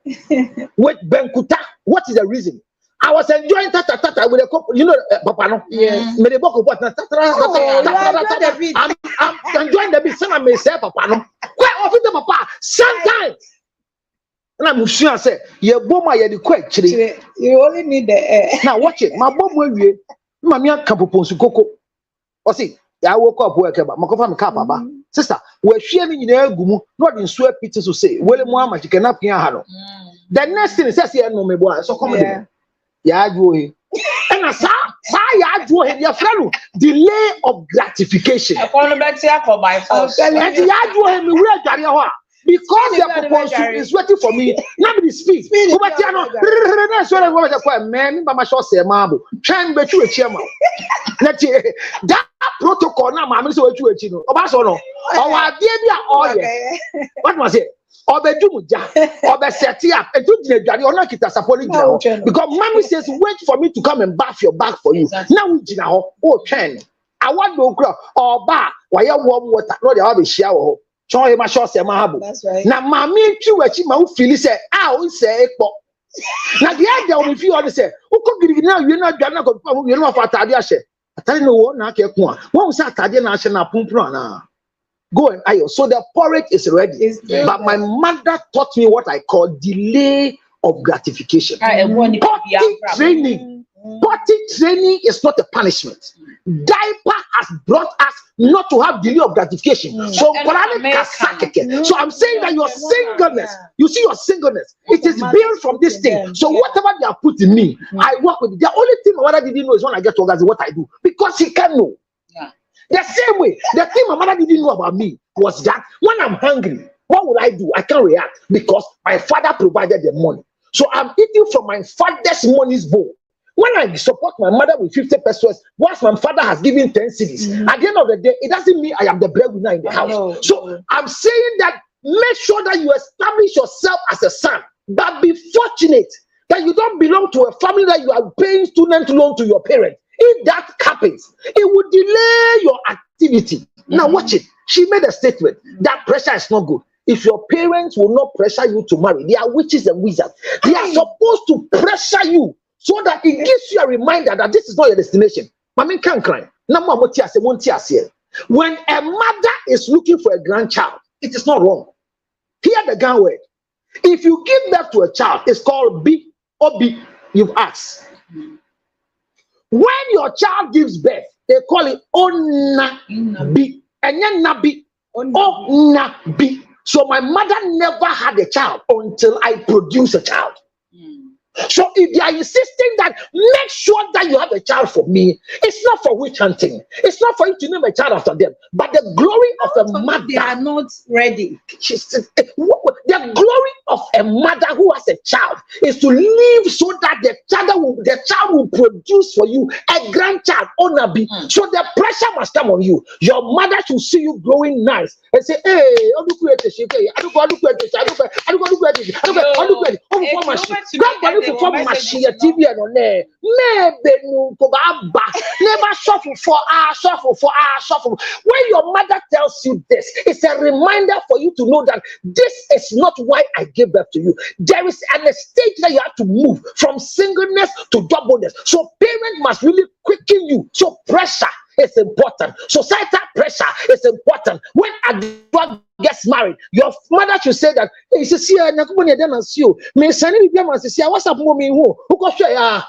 with benkuta. What is the reason? I was enjoying tata with a couple, you know, Papa no. Yes. I'm enjoying the beat. Some may say Papa no. Quite often the Papa. Sometimes. And I'm sure I say, "Ye boma ye the quite chili." You only need the air. Now watch it. My mom will be. Mamia kapoponsu koko. Or see, I woke up work about Makofa Mkapa. Sister, we're sharing in a gumu, not in sweat pictures to say, well, Muhammad, you cannot be a halo. The next thing is, yeah, no, me boy, so come here. Yeah, go ahead. And I saw, go ahead, your fellow. Delay of gratification. I call him back here for my force. And yeah, go ahead, we are carrying her. Because the proposal is waiting for me. Nobody speaks. That protocol now, I'm so what was it? Or the Jumuja, or the Setia, and do not get a supporting ground. Because mommy says, wait for me to come and bath your back for you. Now, oh, Chen, I want no crowd or bar while you warm water, not the other shower. That's right. Now, mammy, you were my feel say, I will say, now the idea of you all say, who could be now? You're not gonna go, you're not for Tadia. I tell you what, now, what was that Tadia National Pumprana? Go and ayo. So the porridge is ready. But my mother taught me what I call delay of gratification. Potty training. Potty training is not a punishment. Diaper has brought us not to have delay of gratification. So I'm saying that your singleness, you see your singleness, it is built from this thing. So whatever they have put in me, I work with it. The only thing my mother didn't know is when I get to orgasm what I do. Because she can know. The same way, the thing my mother didn't know about me was that when I'm hungry, what would I do? I can't react because my father provided the money. So I'm eating from my father's money's bowl. When I support my mother with 50 pesos, once my father has given 10 cedis, at the end of the day, it doesn't mean I am the breadwinner in the house. So I'm saying that make sure that you establish yourself as a son, but be fortunate that you don't belong to a family that you are paying student loan to your parents. If that happens, it would delay your activity. Now watch it. She made a statement that pressure is not good. If your parents will not pressure you to marry, they are witches and wizards. They are supposed to pressure you so that it gives you a reminder that this is not your destination. Mommy can't cry. When a mother is looking for a grandchild, it is not wrong. Hear the gun word. If you give birth to a child, it's called B or B. You've asked. When your child gives birth, they call it Onabi. And then Nabi. Onabi. So my mother never had a child until I produced a child. So if they are insisting that make sure that you have a child for me, it's not for witch hunting. It's not for you to name a child after them. But the glory of a mother. They are not ready. The glory of a mother who has a child is to live so that the child will produce for you a grandchild, Onabi. So the pressure must come on you. Your mother should see you growing nice and say, hey, for machine TV and on there. Maybe never shuffle for shuffle. When your mother tells you this, it's a reminder for you to know that this is not why I gave birth to you. There is a stage that you have to move from singleness to doubleness. So parents must really quicken you. So pressure is important. Societal pressure is important. When a dog gets married, your mother should say that, hey, see, what's up, mommy? Who got share?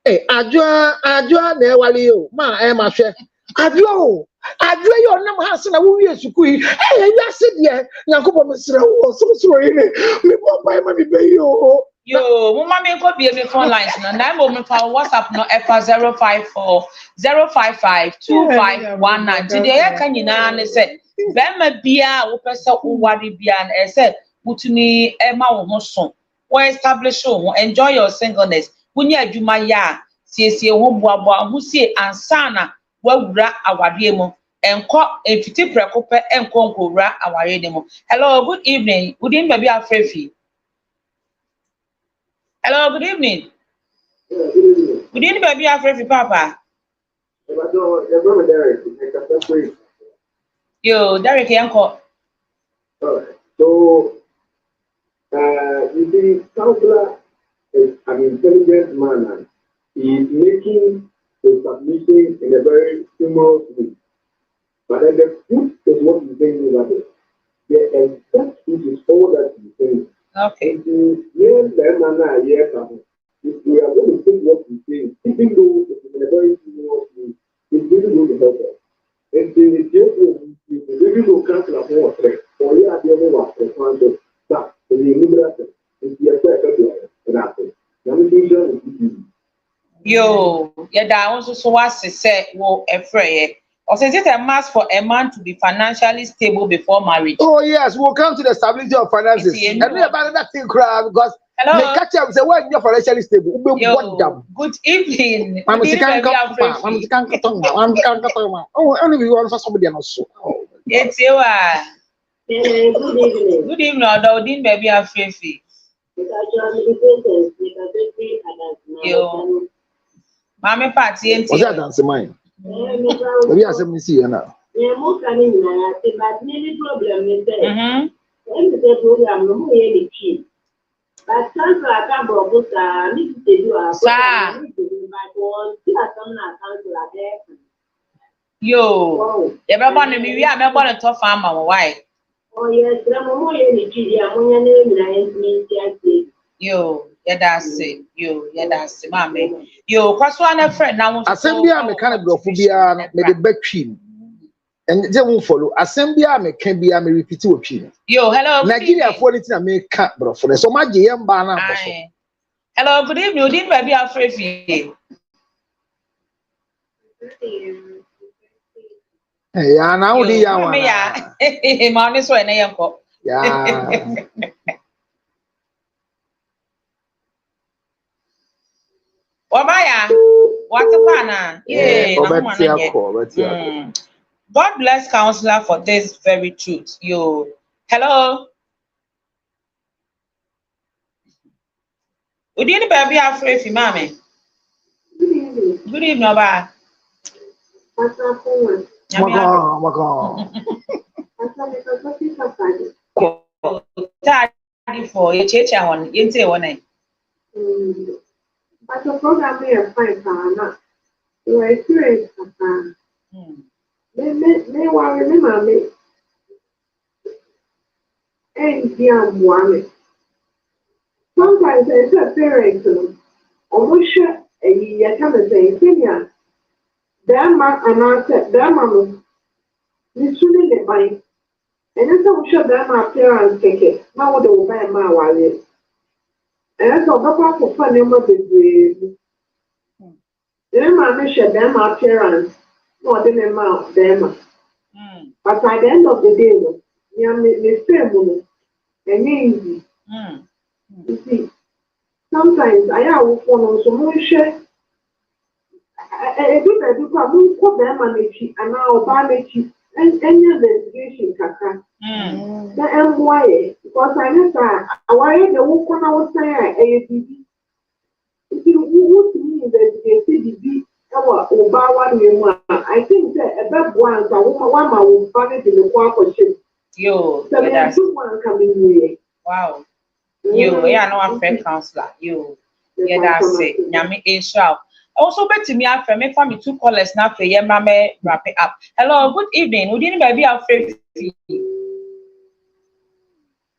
Eh, adwa na ewale o. Ma e ma hwe. Adwa o. Adwa yo nam ha se na wo wie suku yi. Eh, ya se de. Yakobo mesra wo so yi ne. Me bo pai ma me be yo. Yo, mama me ko be me phone lines no. Na mo me fa WhatsApp no efa 054 055 2519. Today ya kan nyina ne se bema bia wo pese wo ware bia na se mutumi e ma wo ho so. Wo establish wo enjoy your singleness. Wunya adwuma ya siesie ho boaboa ho sie ansana wawura aware mu. Enko efiti preko pe enko nkowura aware ne mu. Hello, good evening. Udin baby afrefi. Hello, good evening. Good evening, baby. Afrefi Papa. Yo, Derek Yanko. So, you see, counselor is an intelligent man. And he is making the submission in a very humorous way. But then the truth is what he's saying over there. The exact truth is all that he's saying. Okay. If we are going to take what he's saying, even though it's in a very humorous way, it's really going to help us. And the really go cancel a whole threat, or you are the only one to cancel that. The liberation is the effect of that. Yo, yeah, that also so what say, well, a friend. Or says it a must for a man to be financially stable before marriage? Oh yes, we'll come to the stability of finances. And we about that thing crowd because hello. They catch up say when you're financially stable. Yo, good evening. I'm oh, only we want for somebody else. It's you. Good evening. Good evening, although didn't baby afrefi. Yo, Mama Patty and what's that dance mine? Maybe I said, see you now. Yeah, most of them are but many problem is there. When the program, no more any key. But some are come from books, need to do a yo, everybody, we are not going to talk farmer. Why? Oh, yes, Grandma, any key, ammonia name, yo. Yeah, that's it. Yeah, that's it, mommy. Yo, what's one a friend now? Assembly, I'm a kind of phobia, maybe back chin. And they won't follow. Assembly, I'm a can be a repeat opinion. Yo, hello. Nigeria for it, I make cut, bro, for the so much young banner. Hello, good evening. You didn't be afraid of you. Yeah, now the young one. Yeah, mommy, so I am. Yeah. Obaya, what's the plan? Yeah, God bless counselor for this very truth. Yo, hello. Would you be afraid of mommy? Good evening, Oba. For your church, I want you say one. But the program may find Sana. You are experienced, Papa. May remember me. And young woman. Sometimes I say parents, almost a year come and say, Kenya, damn man, and I said, damn mamma. You shouldn't get by. And it's so sure that my parents take it. Now what do I buy my wallet? And so Papa for fun, then I share them appearance more than a mouth them. But at the end of the day, you family and easy. You see, sometimes I have one so much. I do that because we put them on the and now ban it and any investigation kaka. The MY because I know that why the work on our side AAPD. If you would me investigate the I think that a bad one, so one will find it in the question. Yo, one coming here. Wow. You, yeah, no, I'm friend counselor. You, yeah, that's it. Nyami Israel. Also, bet to me, I me for me 2 callers now for your mama wrap it up. Hello, good evening. Would you be afraid?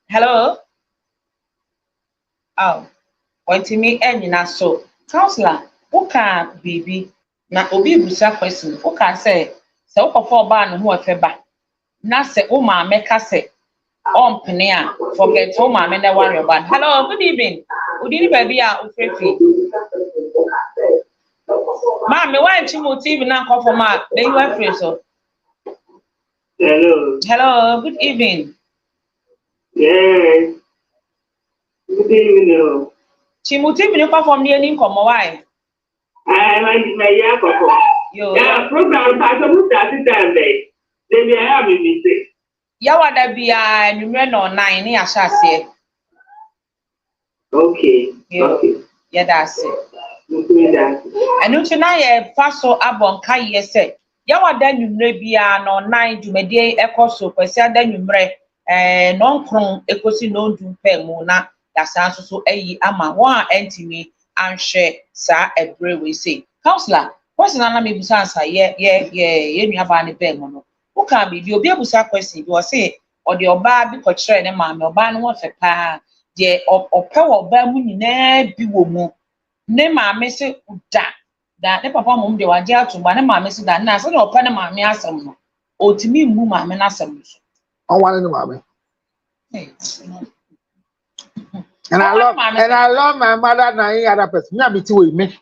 Hello. Oh, what to me, and you so counselor. Woka bibi na obi busa question. Woka say wokofo ba no ho efeba. Na say wo maame ka say ompene a forget wo maame na worry about. Hello, good evening. Udini baby a ofefi. Maame, why chimu TV na nkofo ma dey you afraid so? Hello. Hello, good evening. Yes. Good evening. Chimu TV ni nkofo ni eni nkomo why? My Yakoko. Yo. Yeah, program I don't start it time day. They be have me say. Yawa da bia nwumre no 9 ni ahase. Okay. Okay. Yeah, that's it. Okay, that's it. Enu china ye faso abonka ye say. Yawa da nwumre bia no 9 dwumade ekoso kwesi ada nwumre no nkron ekosi no ndumpe mu na yasa so eyi ama won entimi anhwe sa ebre we say. Counselor, what's na me busa ansa ye nuaba ne be mo no. Wo kan bi obi abusa question bi o say o de oba bi ko kire ne maame oba no wo fe pa de ope wo ba mu nyina bi wo mu ne maame se uda da ne papa mum de waje atumba ne maame se da na se no ope ne maame asem no otimi mu maame na asem so On one in the mommy. And I love my mother and any other person. Me abiti we me.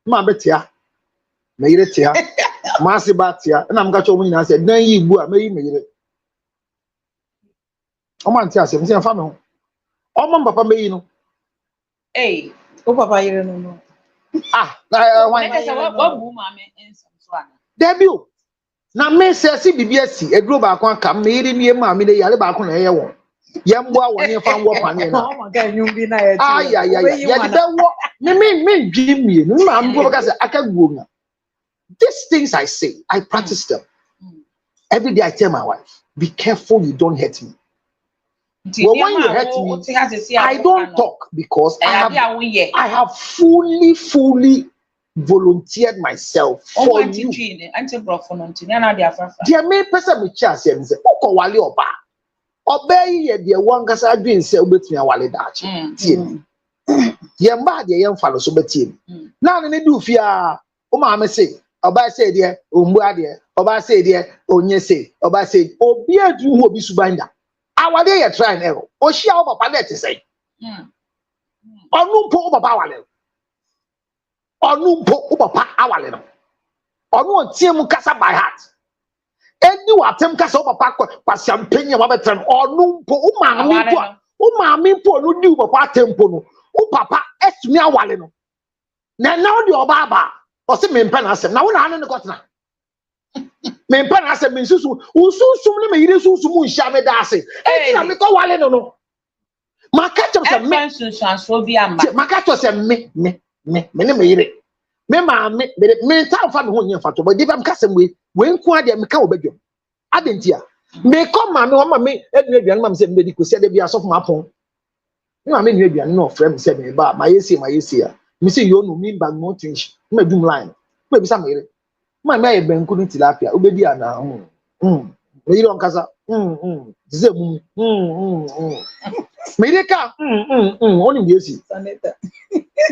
Ma betia. Me yire tia. Ma se batia. And I'm got your money. I said, "Then you go. Me yire." O man tia se. Me say family. O man papa me no. eh O papa yire no. Ah, why say what mu maame ensem so ana Debut. Na me say si bibi asi. Eduro ba kon ka me yire nie ma me de yare ba kon na ye won. Yemboa won ye fan wo pane na. Oh my god, you be na ye. Ah ya. Ya de wo. Me dream me. Me ma am go ka say aka guo na. These things I say, I practice them. Every day I tell my wife, be careful you don't hurt me. Well, when you hurt me, I don't talk because I have fully volunteered myself for you. Dear me person me chance and say, "Oko wale oba." Obey ye dear one kasa adwin say obetumi awale dachi. Tie. Ye mba de ye mfa no so betie. Na ne du fia, o ma me say, oba say dear, ombu ade, oba say dear, onye say, oba say, obi adu hu obi subanda. Awale ye try na o. O hia o papa na te say. Onu mpo o papa awale. Onu mpo o papa awale no. Onu otie mu kasa by heart. Eni watem kasa o papa kwasiam penya wa betrem onu mpo o maami mpo no di o papa tempo no. O papa esumi awale no. Na now di oba aba. O se me mpa na asem. Na wo na ane ne kotena. Me mpa na asem me susu. Ususum ne me yire susu mu nhia me da ase. Enti na me ko wale no no. Maka cho se me sunsanso bi amba. Maka cho se me ne me yire. Me maami me ta fa me ho nyen fato. But if am kasem we nku ade me ka obedwom. Adentia. Me ko maami wo ma me enu aduan ma me se me di kosi ade bi asof ma pon. Me maami enu aduan no frem se me ba ma yesi a. Me say you no mean bag no tinsh. Me dum line. Me bi sa me yire. Ma me ye benku ni tilapia. Obedi ana. Me yire on kasa. Dize mu. Me yire ka. Oni bi esi.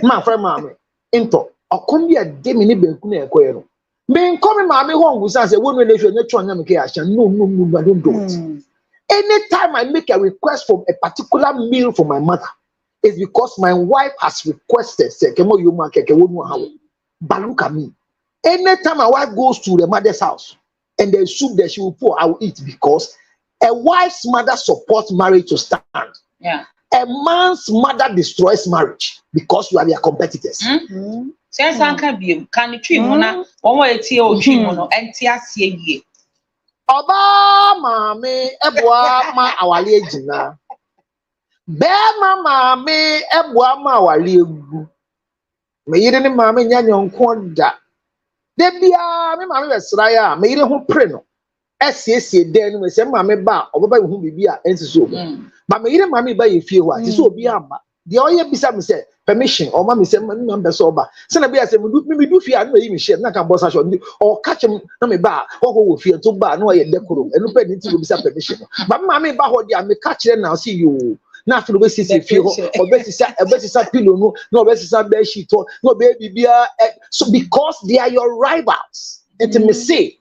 Ma frem maami. Into. Okom bi ade me ni benku na ekoye no. Me nkomi maami ho ngusa say wonu na hwe nya twa nya me ke ahia. No, I don't do it. Anytime I make a request for a particular meal for my mother, it's because my wife has requested, say, "Kemo yoma keke wonu hawo." But look at me. Anytime my wife goes to the mother's house and there's soup that she will pour, I will eat because a wife's mother supports marriage to stand. Yeah. A man's mother destroys marriage because you are their competitors. Sense anka bi kan twi mu na won wa etie o twi mu no enti asie yie. Oba maame eboa ma awale agina. Be maame eboa ma awale egu. Me yire ne maame nya nyonko da. De bia me maame besra ya me yire ho pre no. Esiesie den no se maame ba obaba hu bibi a ensiso obo. Ba me yire maame ba ye fie ho ati so obi amba. De oye bisa me se permission or mama say me member so ba. Se na bia se me do fie anu yi me share na kan bossa shot or catch him na me ba wo fie to ba na oye dekoro. Enu pe ni ti go bisa permission. Ba maame ba ho dia me catch na see you. na after we see fie ho obesisa pillow no na obesisa bed sheet no baby bia so because they are your rivals it me say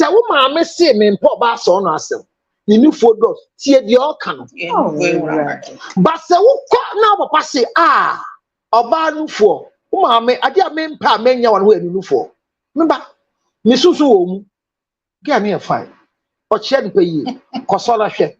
wo maame say me mpo ba so no asem ni new photos tie de all can but say wo na papa say oba nufo wo maame ade a me mpa menya won ho nufo memba me susu wo mu get me a fine o che de payi kosola hwe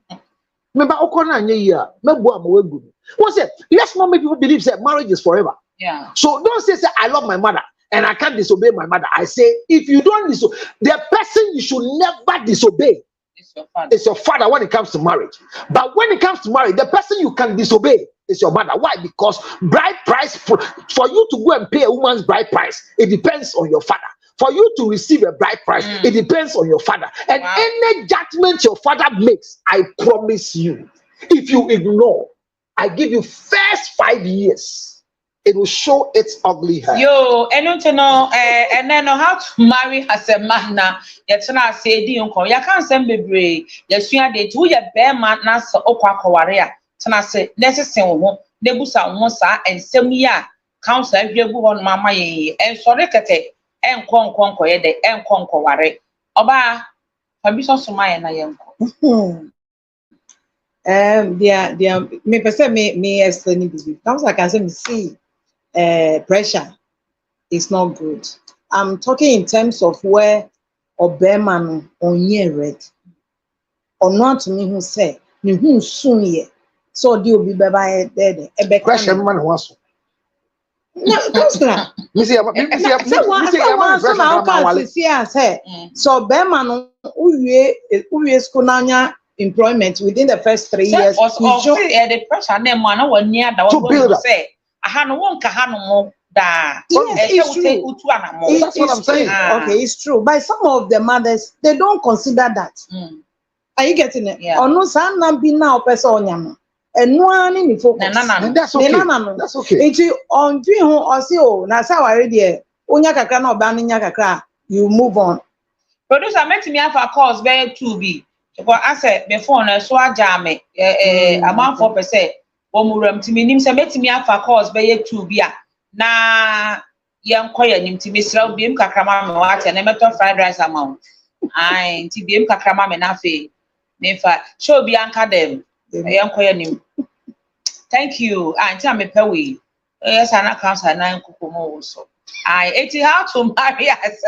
memba okona anya yi a mebu amawagu what say let's not make people believe that marriage is forever. Yeah. So don't say I love my mother and I can't disobey my mother. I say if you don't disobey the person you should never disobey is your father when it comes to marriage. But when it comes to marriage, the person you can disobey is your mother. Why? Because bride price for you to go and pay a woman's bride price, it depends on your father. For you to receive a bride price, it depends on your father. And any judgment your father makes, I promise you, if you ignore, I give you first 5 years, it will show its ugly head. Yo, and don't know, and then know how to marry as a man now. Yet, I say, you can't send me brave. Yes, you are the 2 year bear man, Nasa Okwa. Tana say, necessary, Nebusa, Mosa, and Semia, counsel every on Mamma, and Sorikate, and Conco, and Conco Ware. Oba, Fabison Sumaya, and I am. Me person me explain it. Comes like I say me see pressure is not good. I'm talking in terms of where Obama on year red or not to me who say me who soon ye so do be by there Pressure man was no that's not so Obama uye school nanya employment within the first 3 years. The pressure name one one near that was say I had no one kahano da. Yes, it's true. That's what I'm saying. Okay, it's true. But some of the mothers they don't consider that. Are you getting it? Yeah. Or no son not be now person onyama. And no one in focus. And that's okay. That's okay. It's on doing or see na sa already onya kakra na oba nya kakra you move on. Producer met me have a course very 2B. Because I said before na so ajame amount 4%. Omuram timi nim se metimi afa course be 2B a na yenkoya nim timi sra biem kakrama me wate na meto fried rice amount ai ti biem kakrama me na fe me fa show bi anka dem yenkoya nim thank you anti am pe we yes ana council na nkokomo so I eti how to marry as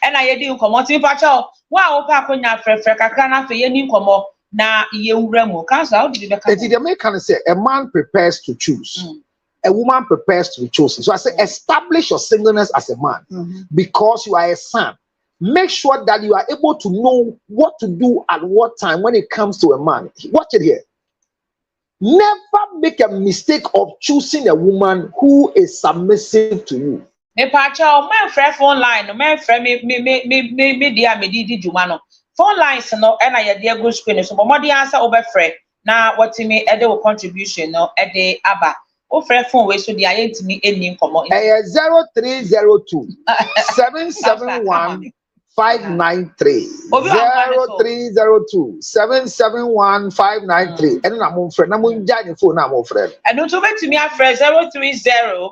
and I dey nkomo ti pa cho wa o pa akonya frefre kakra na fe ye ni nkomo na yewura mu council how did you become the American say a man prepares to choose a woman prepares to be chosen. So I say establish your singleness as a man because you are a son. Make sure that you are able to know what to do at what time when it comes to a man. Watch it here. Never make a mistake of choosing a woman who is submissive to you. Me pacha my friend phone line my friend me dia me di juma no phone lines no e na ye dey go screen so mo dey answer over friend na what me e dey contribution no e dey aba o friend phone we so dey ayentimi eni nkomo 0302 771 593 0302 771 593 and na mo friend na mo nja ni phone na mo friend and to betimi a friend 030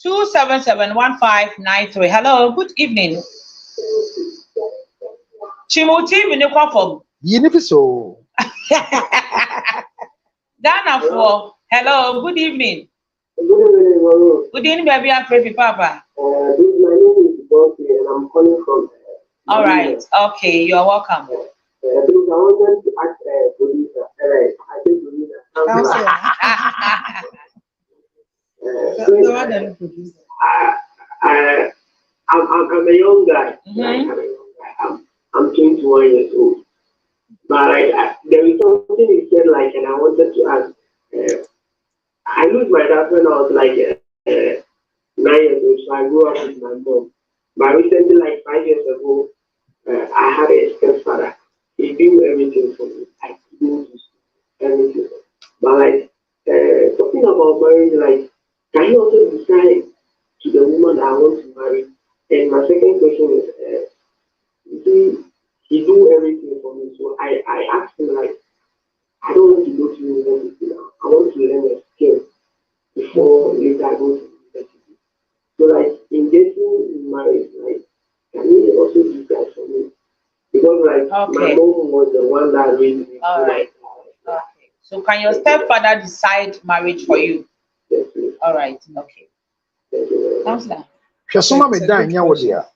2771593. Hello, good evening. Chimoti Minikwafom. Yinifiso. Ghana for. Hello, good evening. Good evening, baby. I'm Preppy Papa. My name is Bossy and I'm calling from. All right. Okay, you are welcome. I wanted to ask producer. I think producer. I'm a young guy. I'm 21 years old. But there is something he said, and I wanted to ask. I lose my dad when I was 9 years old, so I grew up with my mom. But recently, 5 years ago, I had a stepfather. He did everything for me. I could do everything. But talking about marriage, can you also decide to the woman that I want to marry? And my second question is, he do everything for me. So I asked him, I don't want to go to university now. I want to learn a skill before later I go to university. So like engaging in marriage, like can you also do that for me? Because like my mom was the one that raised me. All right. Okay. So can your stepfather decide marriage for you? Yes, please. All right. Okay. Thank you very much. Counselor. Hwesoma me dan nya wo dia.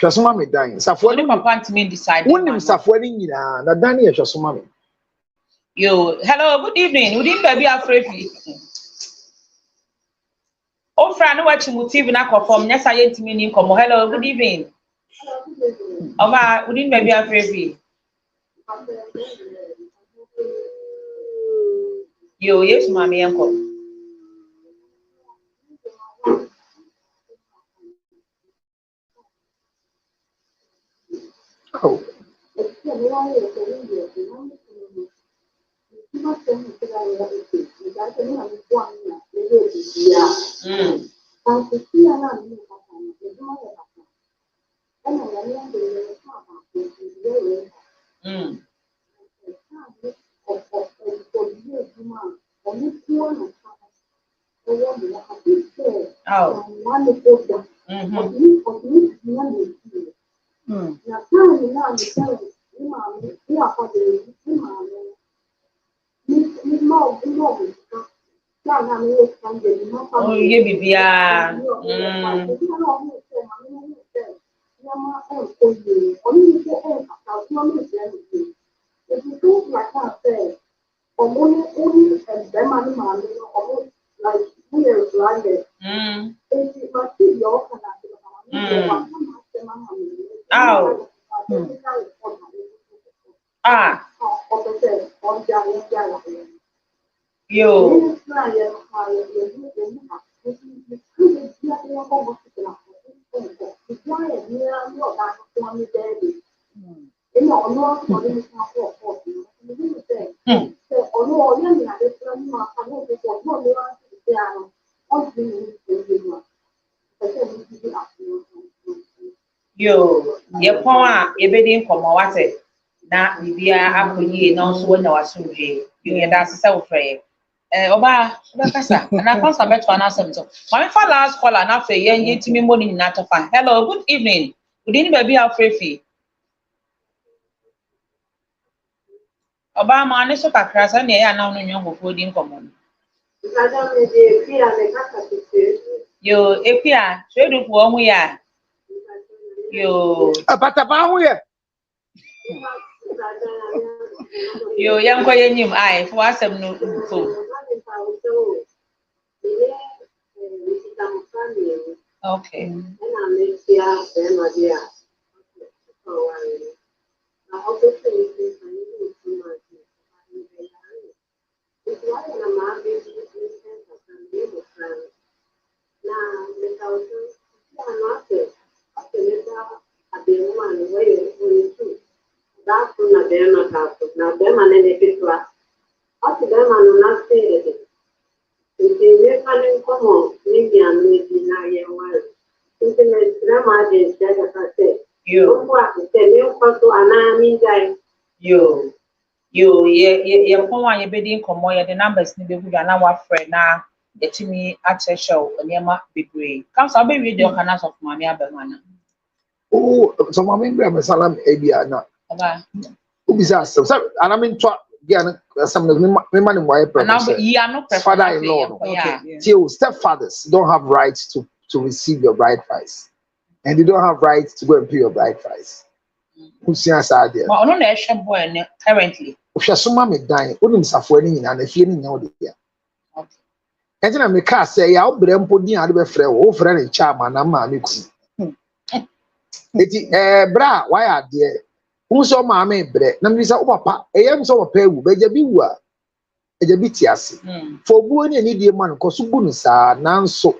Hwesoma me dan. Safo Only papa and me decide. Wonim safo ni nyina na dan ye hwesoma me. Yo, hello, good evening. Good evening, baby Afrefi. Oh, friend, watching TV na confirm. Yes, I ain't meaning come. Hello, good evening. Over, good evening, baby Afrefi. Yo, yes, mommy, uncle. Oh. Oh, yeah, baby. Yo. Yo, your power, a bidding for more water. Now, maybe I have ye no so when I was soon. You hear that's self prayer. Oba, Kasa, and I can't bet to an answer. My father last call and after ye to me morning in Natafa. Hello, good evening. Good evening, baby Afrefi. Oba, man, so Kakras and ye are now no young food in common. Yo, Epia, should do for we are. Yo, Apataba ho ye. Yo, young boy, him, I for us, no food. Okay. Yo, yeah, point you bidding come more the numbers need be good and our friend now. Get me at a show and Yama be great. Comes I'll be reading your canals of Mammy Abemana. Oh, so mama me salam ebia na. Oba. Ubisa so and I mean to again some me man why father-in-law. Okay. Till stepfathers don't have rights to receive your bride price. And they don't have rights to go and pay your bride price. Who's there? Well, no nation boy currently. Hwesoma me dan, onim safo ani nyina na fie ni nya ode ya. Okay. Enti na me ka say ya obre mpo din ade be frɛ wo frɛ ne chama na ma me ku. Eti bra why ade wo so ma me bre na me say wo papa eyam so papa ewu be ja bi wu a eja bi ti ase. For obuo ni ani die man ko so bu no sa nanso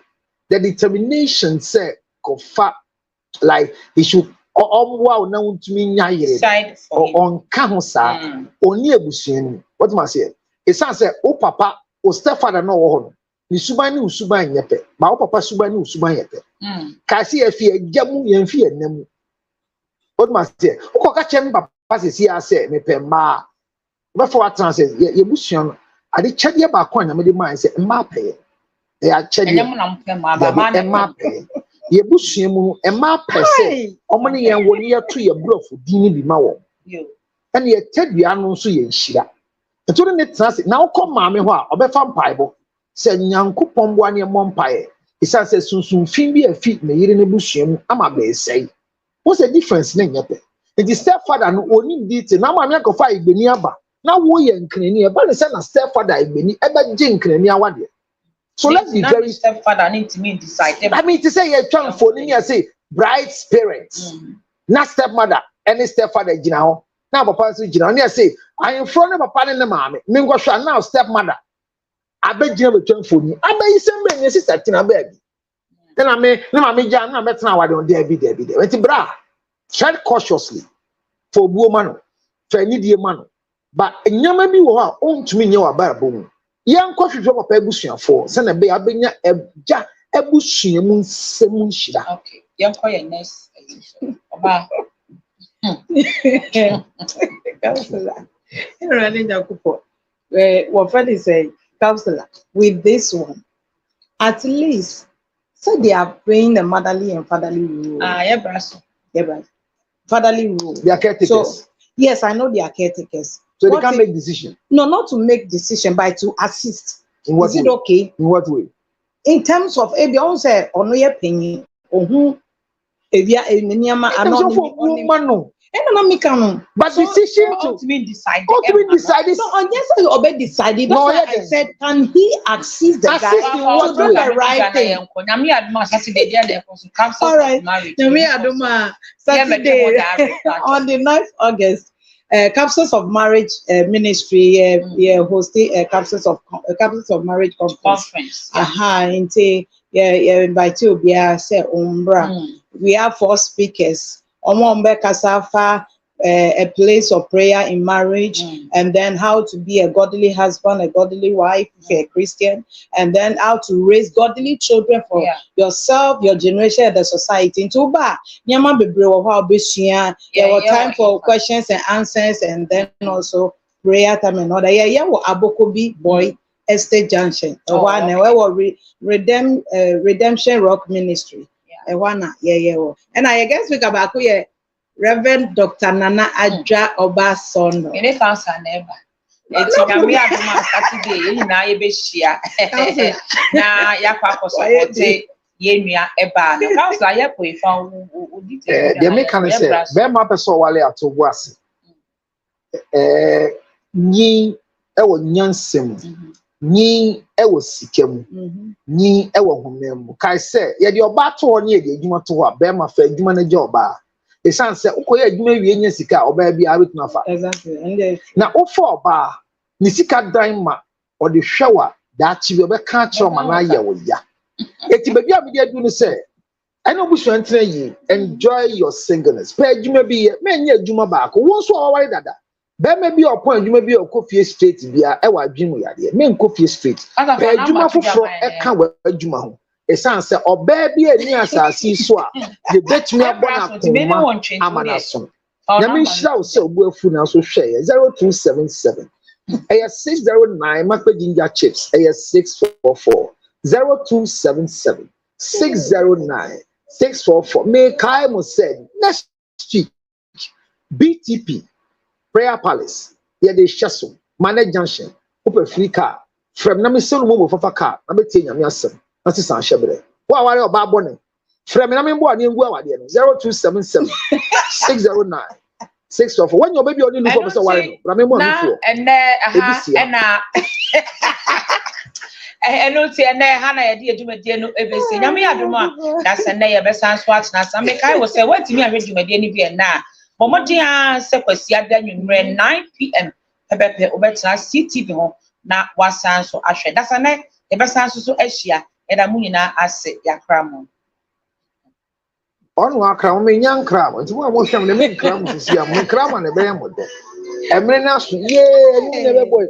the determination say ko fa like he should wow na untumi nya yire on ka ho sa oni ebusuani what must say it sounds say o papa o stepfather no wo ho ni suban ni usuban yepe ba o papa suban ni usuban yepe ka si afie agyamu yemfi enam what must say o ko ka chem papa se si ase me pe ma before I translate, ye busuan. I did check your back on. I made mind say, "Mape." They are checking. Mape. Ye busuan a map per se. Omani and 1 year 2 year bluff. Dini be mawo. And ye ted we are no so ye shida. And to the translate now come mammy wa obefa bible. Said Nyanko Pombo near Mompaye. He says, soon fin be a feet me in a bushim. Ama may say, what's the difference? Name it is stepfather no only detail. Now, my uncle five be nearby. Now, we and Crania, but the son of stepfather, I be ever jink Crania one. So let's be very stepfather need to mean decide. I mean to say, a child for me, I say, bride's parents, not stepmother, any stepfather, you know. Now, Papa, you know, I say, I am front of a pan in the mammy. Mingo shall now stepmother. I beg you to for me. I beg you send me sister Tina baby. Then I may no mammy jam na met now I don't dare be there. It's bra. Tread cautiously for woman, for any dear man. But in your maybe you own to me your barboon. Young coffee drop a pebusian for send a bay abenya a bushia moon semun shida. Okay, young quiet nest. What Fred is saying, counselor, with this one, at least, so they are playing the motherly and fatherly role. Yeah, brass. Yeah, right. Fatherly role. They are caretakers. So, yes, I know they are caretakers. So they can't make decision. No, not to make decision, but to assist. In what is way? it okay? In what way? In terms of, if you say, or no, you're paying, or who, if you are a minimum, I'm not no. But decision to be decided. Ultimately decided. No, I guess I already decided. That's why I said, can he assist the guy to do the right thing? All right. Saturday on the 9th August, Capsules of Marriage Ministry hosting Capsules of Marriage Conference. Invite you. We have 4 speakers. Omombe Kasafa, a place of prayer in marriage, and then how to be a godly husband, a godly wife, if you're a Christian, and then how to raise godly children for yourself, your generation, and the society. Into ba, nyama bebre wa obesua. There was time for questions and answers, and then also prayer time and other. Yeah, Abokobi Boy Estate Junction. Redemption Rock Ministry. And I guess we go back here, Reverend Dr. Nana Adja Obasono. Any council never. It's a we are Saturday, you know, you be share. Now, Yapa, Yemia, Eba, the council I have we found the mechanic said, Bema Peso Wale to was ye, Nyansem. Ni ewo sikemu ni ewo homem kai se ye de oba to oni e de adwuma to a be ma fa adwuma na je oba e san se ukoye adwuma wie nya sika oba bi a betuna fa exactly na ofo oba ni sika dan ma o de hwewa da chi bi obeka kire ma na ye wo ya eti baby a bi adu ni se ene obusu antre yi enjoy your singleness pa adwuma bi ye me nya adwuma ba ko won so o ware dada Bema be upon you may be a coffee straight via our dream yard. Men coffee straight. Juma for a can with Juma. A son said, or baby, and yes, I see so. The bet me up one Amanason. Yamin shall so well food now so share 0277. AS 609 Macadinga chips, AS 644 0277 609 644. May Kaimo said next week BTP. Prayer Palace, yeah, they shasso, Manage Junction, Open Free Car, from Namisan Momo for car, I'm telling you, that's a San Shebre. What are you about Bonnie? From Namin in Guava, 0277 609 644. When your baby only look for Mr. Warren, remember, and no, and Hannah, dear Jumadiano, every say, Yami, that's a nay, best answer. Now, make I was say, what to me, I read you, my dear, now. Momodia sequencia then you 9 p.m. Pepe Obetna CTV home na wasan so ahwe. That's a night, the best answer so Asia, and a munina ase yakram. On Wakram, me young cram, and one was the main cram to see a cram and a bear. And men ask, yeah, never boy.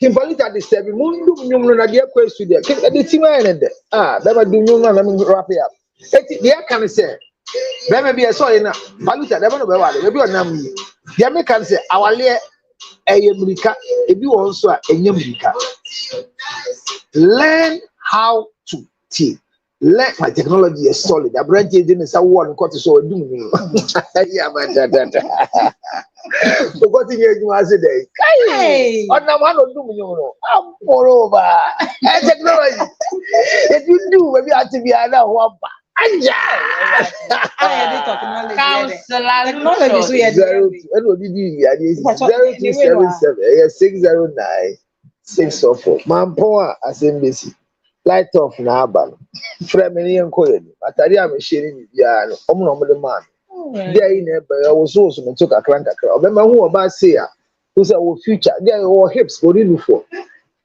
Kimbalita disturbing Mundu, you know, dear question there. The team ended. Never do you know, let me wrap it up. The can say. There may be a soil in Baluta, never know where maybe on Nami. The American say, our lair Mrika, if you also a Mrika. Learn how to teach. Learn my technology is solid. I brand didn't say one quarter so do me. Yeah, but that. Forgot you as a day. Hey, what now? I don't do me. I'm moreover. Technology. If you do, maybe I have to be another one. Mampoa asembesi light off na aba frame ni enko ye ni atari a me share ni bia no omo no de man dia yi na ebe wo so me to kakra obema hu oba say a who say wo future dia wo hips wo ni lufo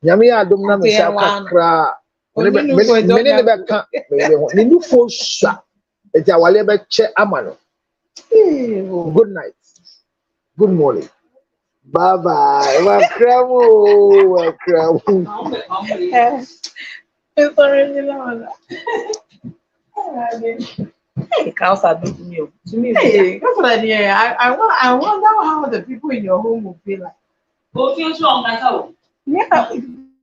nyame ya adom na me sha kakra me ne be ka me lufo sha e ja wale be che amano. Good night, good morning. Bye bye. Welcome. It's already long. Hey, cows are doing you. To me, hey, that's what I hear. I wonder how the people in your home will feel like. Go feel strong, that's how. Yeah,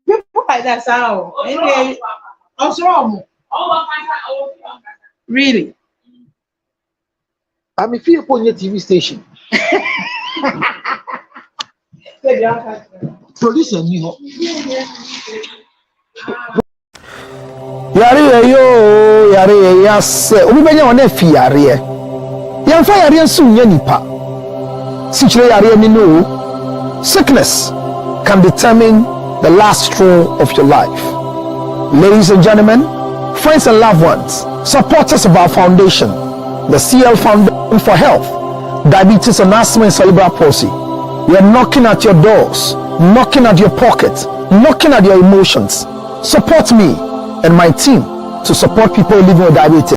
people like that sound. Okay, what's wrong? Really? I'm a fear upon your TV station. Producer, you know. Yare yo, yare yes. Obi benya one fi yare. Yamfa yare nso nya nipa. Sichire yare ni no. Sickness can determine the last straw of your life. Ladies and gentlemen, friends and loved ones, supporters of our foundation, the CL Foundation for Health, Diabetes and Asthma and Cerebral Palsy. We are knocking at your doors, knocking at your pockets, knocking at your emotions. Support me and my team to support people living with diabetes.